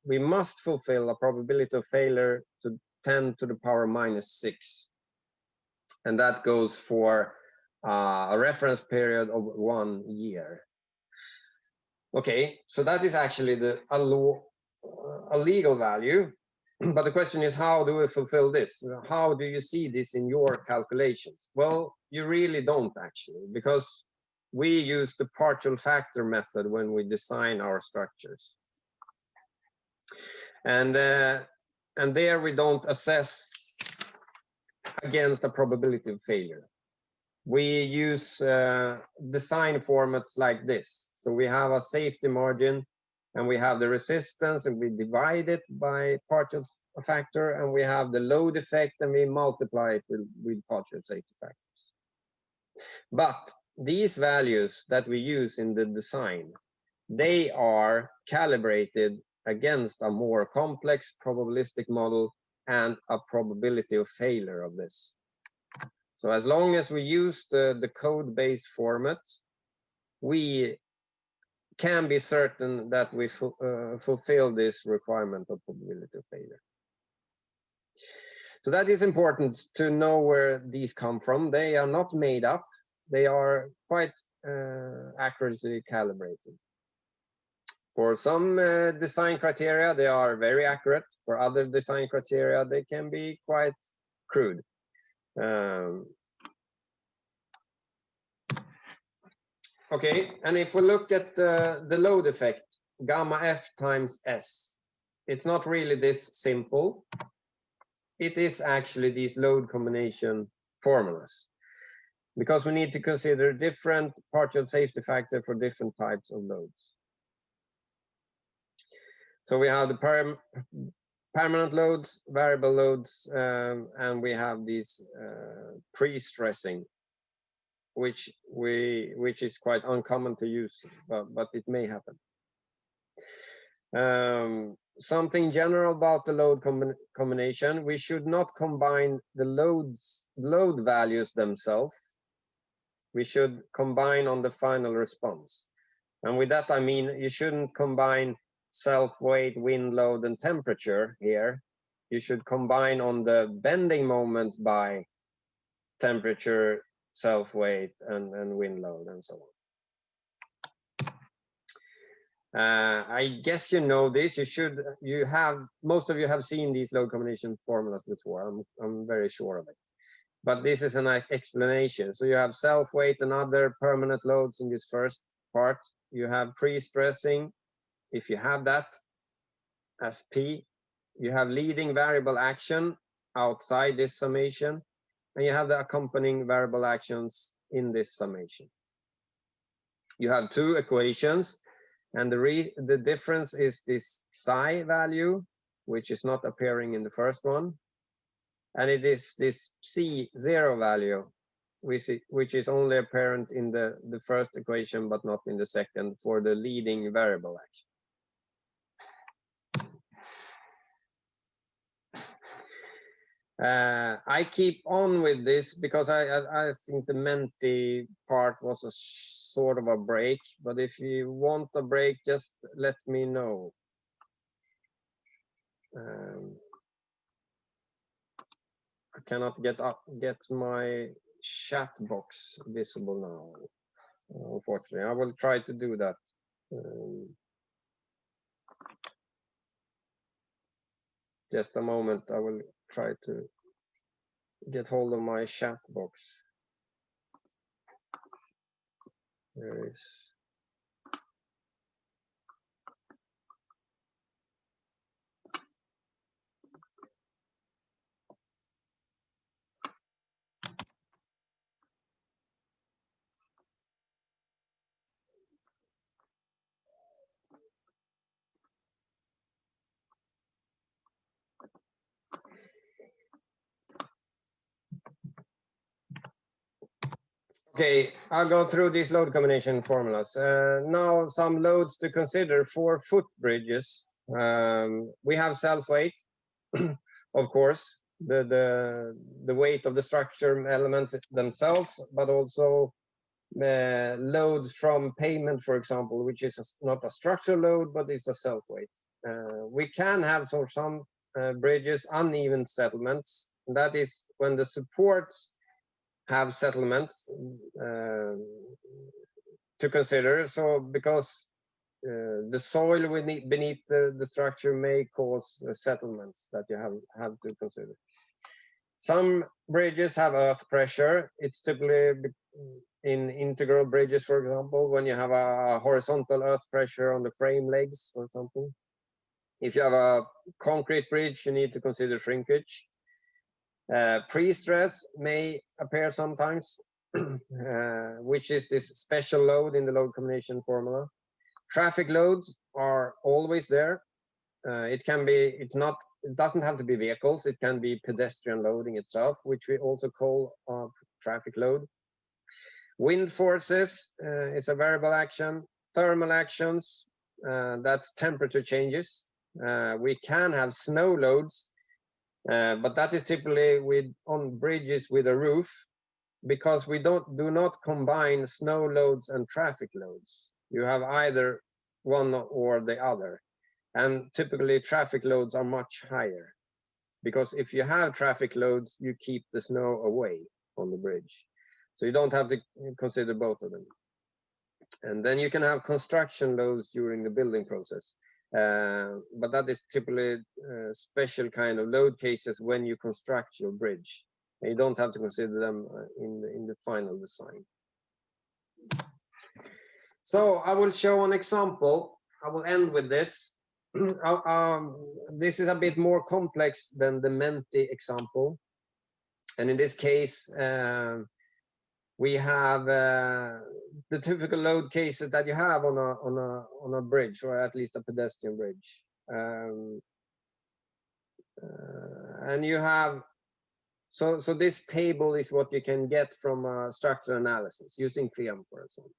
we must fulfill a probability of failure to 10 to the power minus 6. And that goes for a reference period of 1 year. Okay, so that is actually a legal value. But the question is, how do we fulfill this? How do you see this in your calculations? Well, you really don't actually, because we use the partial factor method when we design our structures. And there we don't assess against a probability of failure. We use design formats like this. So we have a safety margin, and we have the resistance, and we divide it by partial factor, and we have the load effect, and we multiply it with partial safety factors. But these values that we use in the design, they are calibrated against a more complex probabilistic model and a probability of failure of this. So as long as we use the code-based format, we can be certain that we fulfill this requirement of probability of failure. So that is important to know where these come from. They are not made up. They are quite accurately calibrated. For some design criteria, they are very accurate. For other design criteria, they can be quite crude. Okay, and if we look at the load effect, gamma F times S, it's not really this simple. It is actually these load combination formulas, because we need to consider different partial safety factor for different types of loads. So we have the permanent loads, variable loads, and we have these pre-stressing, which is quite uncommon to use, but it may happen. Something general about the load combination: we should not combine the load values themselves. We should combine on the final response. And with that, I mean, you shouldn't combine self-weight, wind load, and temperature here. You should combine on the bending moment by temperature, self-weight, and wind load, and so on. I guess you know this. Most of you have seen these load combination formulas before. I'm very sure of it. But this is an explanation. So you have self-weight and other permanent loads in this first part. You have pre-stressing, if you have that, as P. You have leading variable action outside this summation, and you have the accompanying variable actions in this summation. You have two equations, and the difference is this psi value, which is not appearing in the first one, and it is this C0 value, which is only apparent in the first equation, but not in the second, for the leading variable action. I keep on with this because I think the Menti part was a sort of a break, but if you want a break, just let me know. I cannot get my chat box visible now, unfortunately. I will try to do that. Just a moment, I will try to get hold of my chat box. There is. Okay, I'll go through these load combination formulas. Now some loads to consider for footbridges. We have self-weight, of course, the weight of the structure elements themselves, but also loads from pavement, for example, which is not a structural load, but it's a self-weight. We can have for some bridges uneven settlements. That is when the supports have settlements to consider. So because the soil beneath the structure may cause settlements that you have to consider. Some bridges have earth pressure. It's typically in integral bridges, for example, when you have a horizontal earth pressure on the frame legs or something. If you have a concrete bridge, you need to consider shrinkage. Pre-stress may appear sometimes, which is this special load in the load combination formula. Traffic loads are always there. It doesn't have to be vehicles. It can be pedestrian loading itself, which we also call traffic load. Wind forces is a variable action. Thermal actions, that's temperature changes. We can have snow loads, but that is typically on bridges with a roof, because we do not combine snow loads and traffic loads. You have either one or the other. And typically traffic loads are much higher, because if you have traffic loads, you keep the snow away on the bridge. So you don't have to consider both of them. And then you can have construction loads during the building process. But that is typically special kind of load cases when you construct your bridge. And you don't have to consider them in the final design. So I will show an example. I will end with this. This is a bit more complex than the Menti example. And in this case, we have the typical load cases that you have on a bridge, or at least a pedestrian bridge. And you have, so this table is what you can get from structural analysis using FEAM, for example.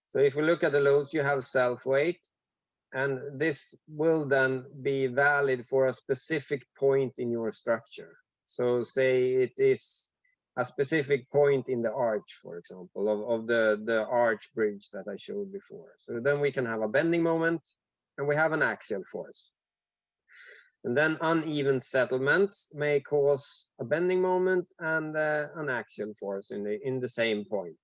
So if we look at the loads, you have self-weight, and this will then be valid for a specific point in your structure. So say it is a specific point in the arch, for example, of the arch bridge that I showed before. So then we can have a bending moment, and we have an axial force. And then uneven settlements may cause a bending moment and an axial force in the same point.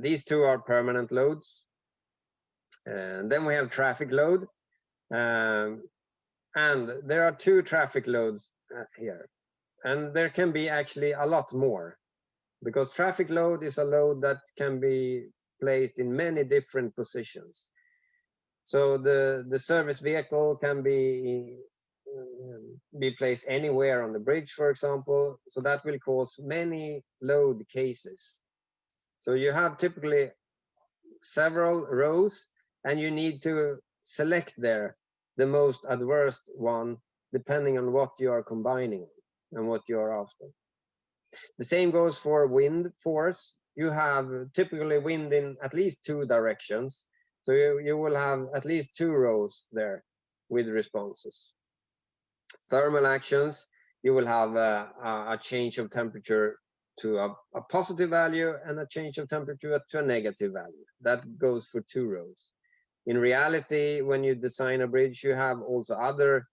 These two are permanent loads. And then we have traffic load. And there are two traffic loads here. And there can be actually a lot more, because traffic load is a load that can be placed in many different positions. So the service vehicle can be placed anywhere on the bridge, for example. So that will cause many load cases. So you have typically several rows, and you need to select there the most adverse one, depending on what you are combining and what you are after. The same goes for wind force. You have typically wind in at least two directions. So you will have at least two rows there with responses. Thermal actions, you will have a change of temperature to a positive value and a change of temperature to a negative value. That goes for two rows. In reality, when you design a bridge, you have also other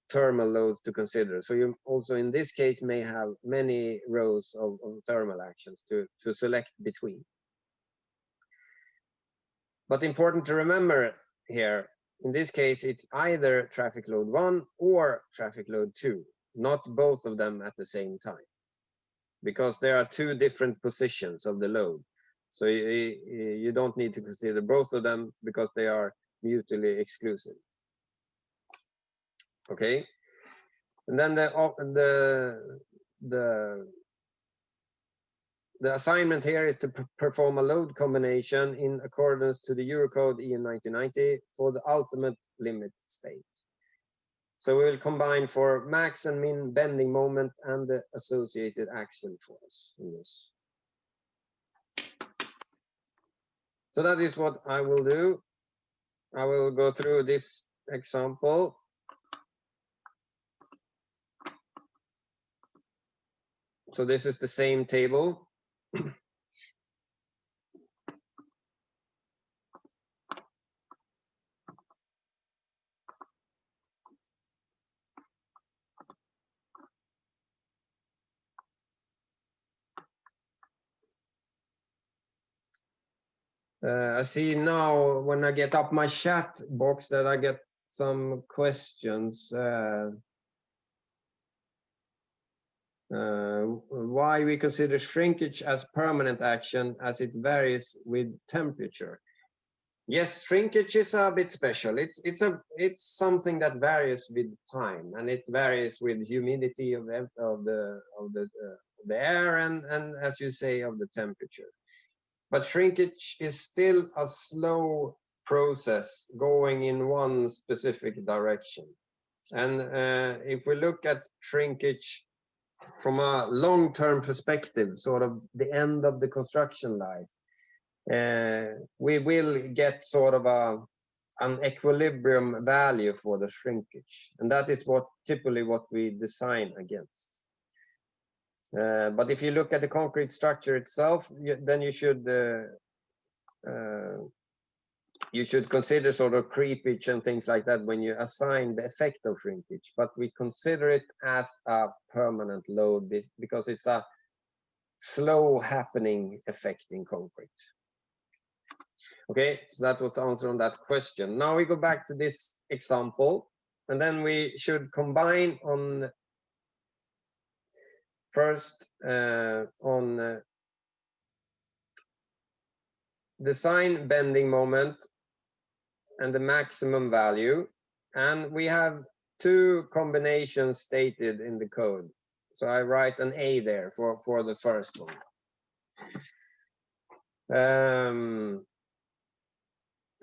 thermal loads to consider. So you also, in this case, may have many rows of thermal actions to select between. But important to remember here, in this case, it's either traffic load 1 or traffic load 2, not both of them at the same time, because there are two different positions of the load. So you don't need to consider both of them because they are mutually exclusive. Okay, and then the assignment here is to perform a load combination in accordance to the Eurocode EN 1990 for the ultimate limit state. So we will combine for max and min bending moment and the associated axial force in this. So that is what I will do. I will go through this example. So this is the same table. I see now when I get up my chat box that I get some questions. Why we consider shrinkage as permanent action as it varies with temperature. Yes, shrinkage is a bit special. It's something that varies with time, and it varies with humidity of the air and as you say of the temperature. But shrinkage is still a slow process going in one specific direction. And if we look at shrinkage from a long-term perspective, sort of the end of the construction life, we will get sort of an equilibrium value for the shrinkage. And that is typically what we design against. But if you look at the concrete structure itself, then you should consider sort of creepage and things like that when you assign the effect of shrinkage. But we consider it as a permanent load because it's a slow happening effect in concrete. Okay, so that was the answer on that question. Now we go back to this example, and then we should combine on first on design bending moment and the maximum value. And we have two combinations stated in the code. So I write an A there for the first one.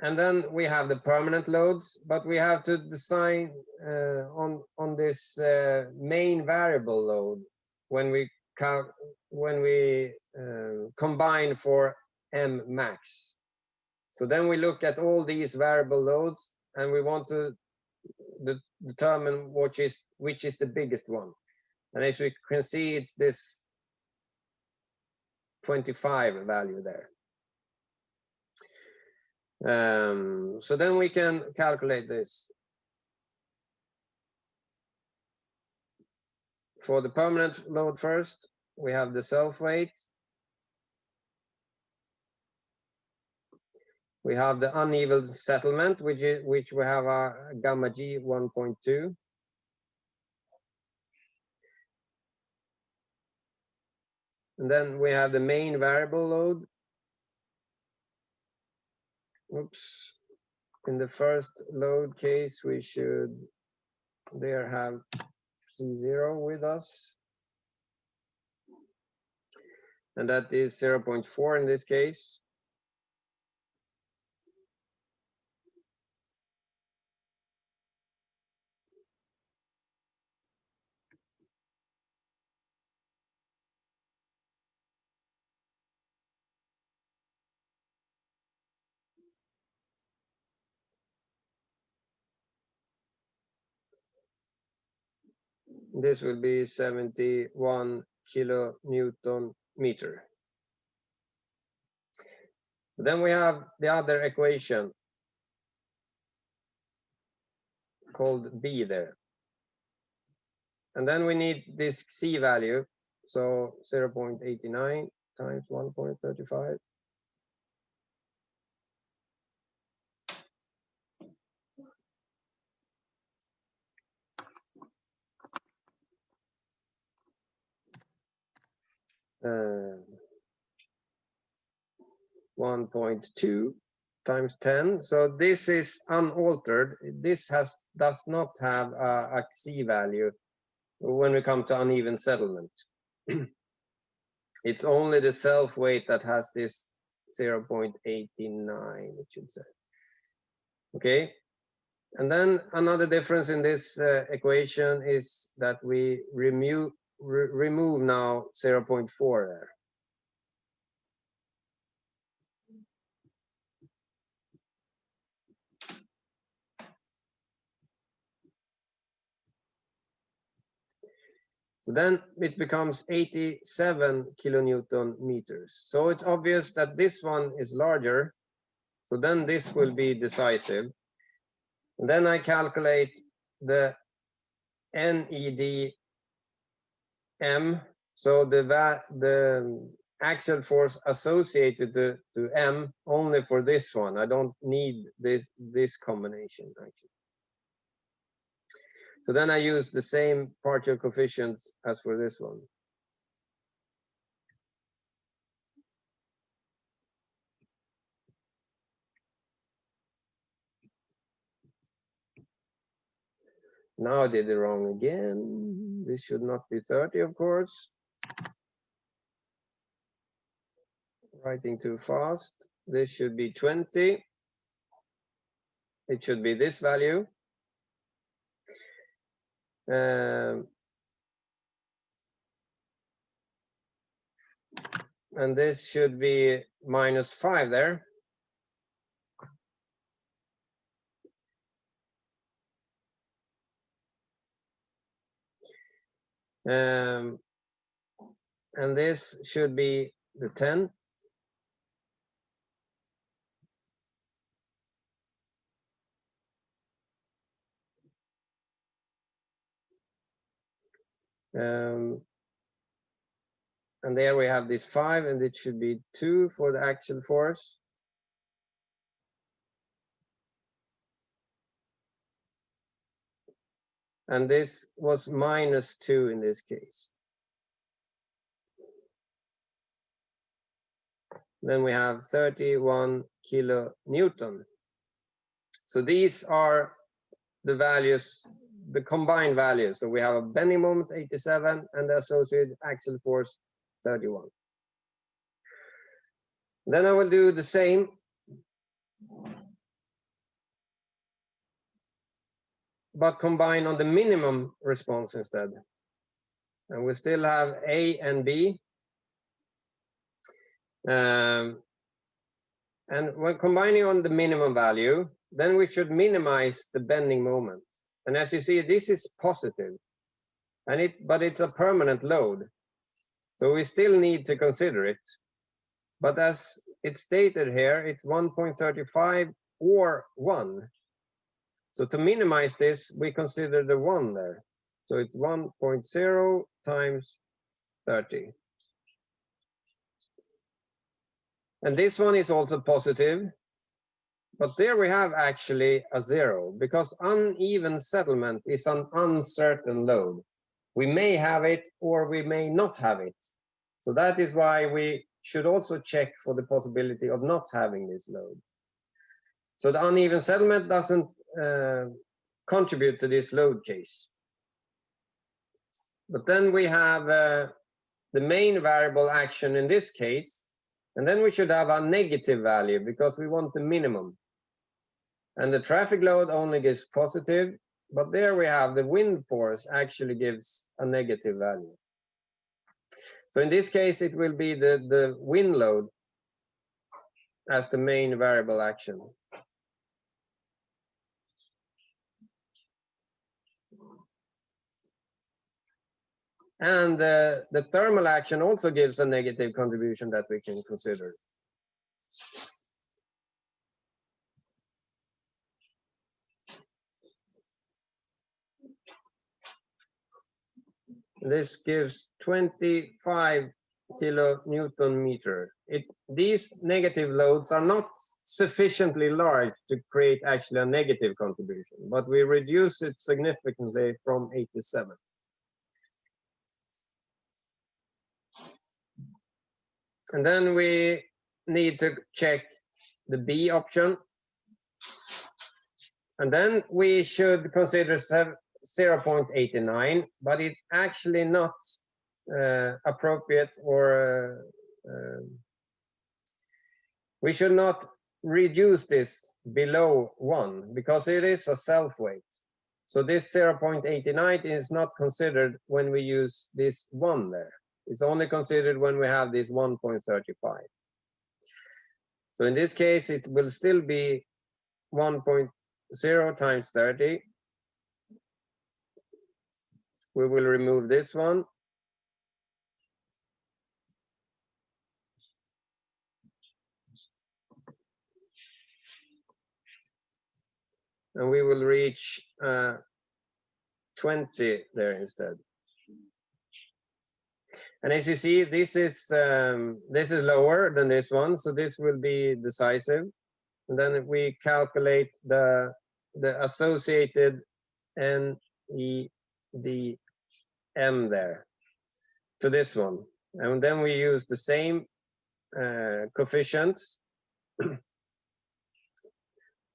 And then we have the permanent loads, but we have to design on this main variable load when we combine for M max. So then we look at all these variable loads and we want to determine which is the biggest one. And as we can see, it's this 25 value there. So then we can calculate this. For the permanent load first, we have the self-weight. We have the uneven settlement, which we have a gamma G 1.2. And then we have the main variable load. Oops. In the first load case, we should there have C0 with us. And that is 0.4 in this case. This will be 71 kilonewton meter. Then we have the other equation, called B there. And then we need this C value. So 0.89 times 1.35. Uh, 1.2 times 10. So this is unaltered. This does not have a C value when we come to uneven settlement. It's only the self weight that has this 0.89, it should say. Okay. And then another difference in this equation is that we remove now 0.4 there. So then it becomes 87 kilonewton meters. So it's obvious that this one is larger. So then this will be decisive. And then I calculate the NEDM. So the axial force associated to M only for this one. I don't need this combination actually. So then I use the same partial coefficients as for this one. Now I did it wrong again. This should not be 30, of course. Writing too fast. This should be 20. It should be this value. And this should be -5 there. And this should be the 10. And there we have this 5, and it should be 2 for the axial force. And this was -2 in this case. Then we have 31 kilonewton. So these are the values, the combined values. So we have a bending moment 87 and the associated axial force 31. Then I will do the same but combine on the minimum response instead. And we still have A and B. And when combining on the minimum value, then we should minimize the bending moment. And as you see, this is positive, but it's a permanent load. So we still need to consider it. But as it's stated here, it's 1.35 or 1. So to minimize this, we consider the 1 there. So it's 1.0 times 30. And this one is also positive, but there we have actually a 0 because uneven settlement is an uncertain load. We may have it or we may not have it. So that is why we should also check for the possibility of not having this load. So the uneven settlement doesn't contribute to this load case. But then we have the main variable action in this case, and then we should have a negative value because we want the minimum. And the traffic load only gives positive, but there we have the wind force actually gives a negative value. So in this case, it will be the wind load as the main variable action. And the thermal action also gives a negative contribution that we can consider. This gives 25 kilonewton meter. These negative loads are not sufficiently large to create actually a negative contribution, but we reduce it significantly from 87. And then we need to check the B option. And then we should consider 0.89, but it's actually not appropriate, or we should not reduce this below 1 because it is a self-weight. So this 0.89 is not considered when we use this 1 there. It's only considered when we have this 1.35. So in this case, it will still be 1.0 times 30. We will remove this one. And we will reach 20 there instead. And as you see, this is lower than this one, so this will be decisive. And then if we calculate the associated NEDM there to this one, and then we use the same coefficients,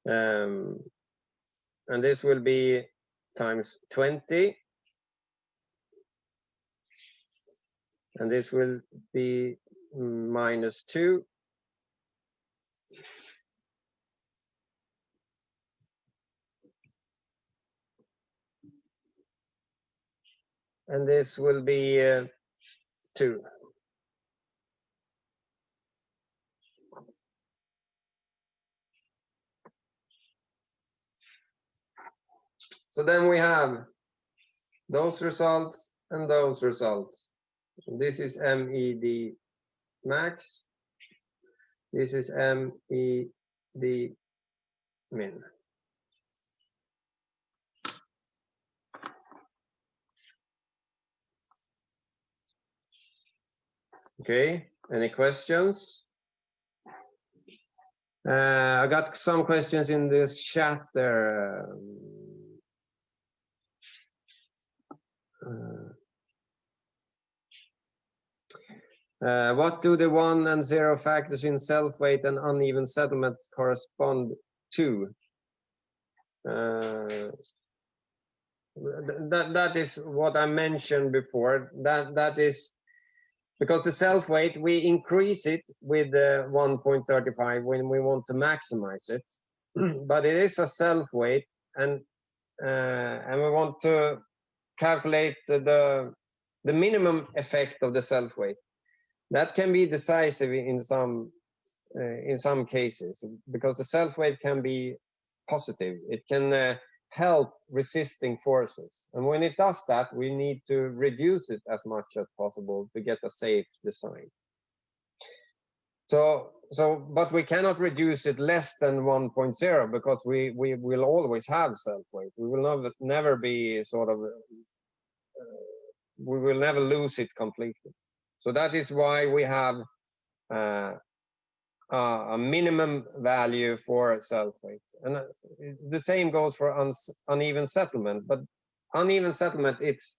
and this will be times 20. And this will be minus 2. And this will be 2. So then we have those results and those results. This is MED max. This is MED min. Okay, any questions? I got some questions in this chat there. What do the 1 and 0 factors in self-weight and uneven settlement correspond to? That is what I mentioned before. That is because the self-weight, we increase it with 1.35 when we want to maximize it, but it is a self-weight, and we want to calculate the minimum effect of the self-weight. That can be decisive in some cases because the self-weight can be positive. It can help resisting forces, and when it does that, we need to reduce it as much as possible to get a safe design. But we cannot reduce it less than 1.0 because we will always have self-weight. We will never be sort of we will never lose it completely. So that is why we have a minimum value for self-weight. And the same goes for uneven settlement. But uneven settlement, it's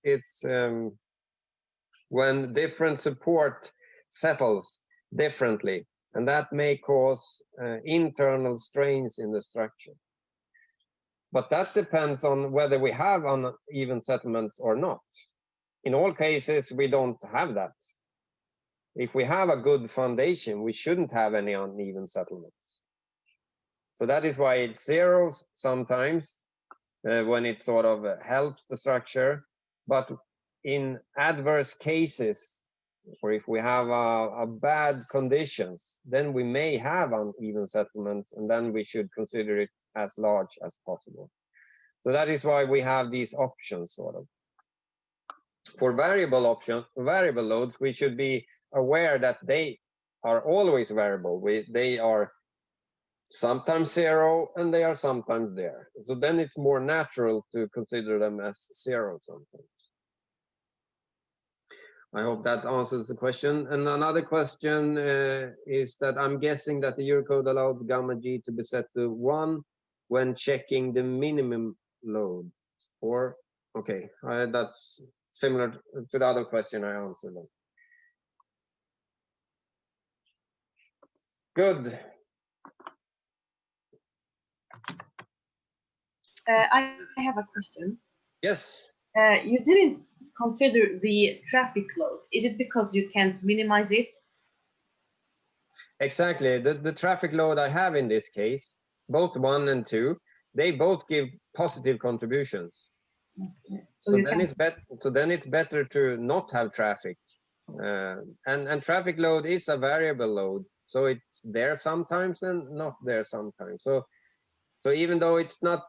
when different support settles differently, and that may cause internal strains in the structure. But that depends on whether we have uneven settlements or not. In all cases, we don't have that. If we have a good foundation, we shouldn't have any uneven settlements. So that is why it's 0 sometimes when it sort of helps the structure. But in adverse cases, or if we have a bad conditions, then we may have uneven settlements, and then we should consider it as large as possible. So that is why we have these options sort of. For variable loads, we should be aware that they are always variable. They are sometimes 0 and they are sometimes there. So then it's more natural to consider them as 0 sometimes. I hope that answers the question. And another question is that I'm guessing that the Eurocode allows gamma G to be set to 1 when checking the minimum load. Or, okay, that's similar to the other question I answered. Good. I have a question. Yes. You didn't consider the traffic load. Is it because you can't minimize it? Exactly. The traffic load I have in this case, both 1 and 2, they both give positive contributions. Okay. So then it's better to not have traffic. And traffic load is a variable load. So it's there sometimes and not there sometimes. So even though it's not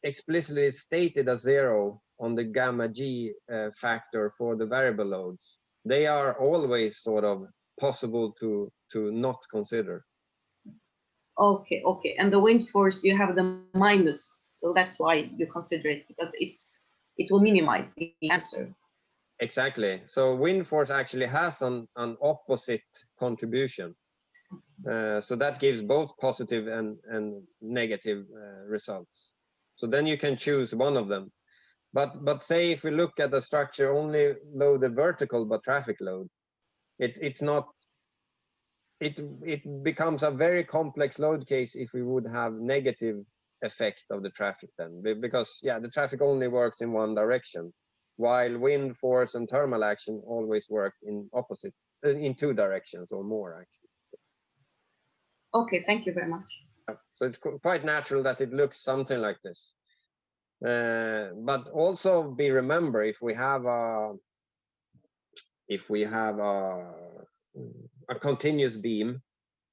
explicitly stated as 0 on the gamma G factor for the variable loads, they are always sort of possible to not consider. Okay, okay. And the wind force, you have the minus, so that's why you consider it, because it will minimize the answer. Exactly. So wind force actually has an opposite contribution. So that gives both positive and negative results. So then you can choose one of them. But say if we look at the structure only loaded vertical but traffic load, it's not. It becomes a very complex load case if we would have negative effect of the traffic then, because yeah, the traffic only works in one direction, while wind force and thermal action always work in 2 directions or more actually. Okay, thank you very much. So it's quite natural that it looks something like this. But also remember, if we have a continuous beam,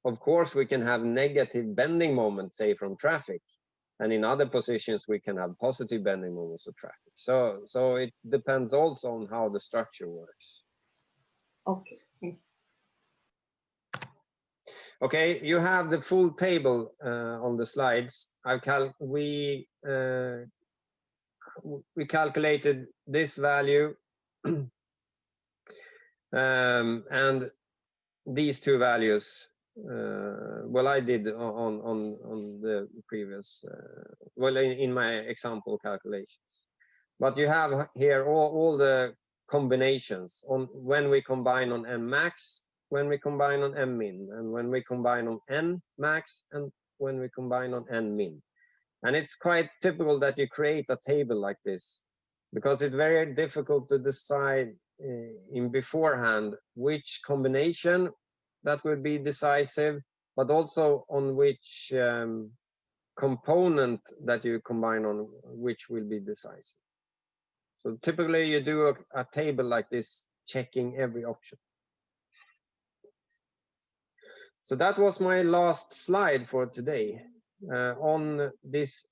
of course we can have negative bending moments, say from traffic, and in other positions we can have positive bending moments of traffic. So it depends also on how the structure works. Okay, thank you. Okay, you have the full table on the slides. We calculated this value and these 2 values. Well, I did on the previous, well, in my example calculations. But you have here all the combinations on when we combine on M max, when we combine on M min, and when we combine on N max, and when we combine on N min. And it's quite typical that you create a table like this, because it's very difficult to decide in beforehand which combination that will be decisive, but also on which component that you combine on which will be decisive. So typically you do a table like this, checking every option. So that was my last slide for today on this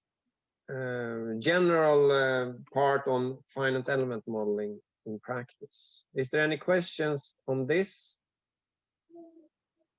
general part on finite element modeling in practice. Is there any questions on this?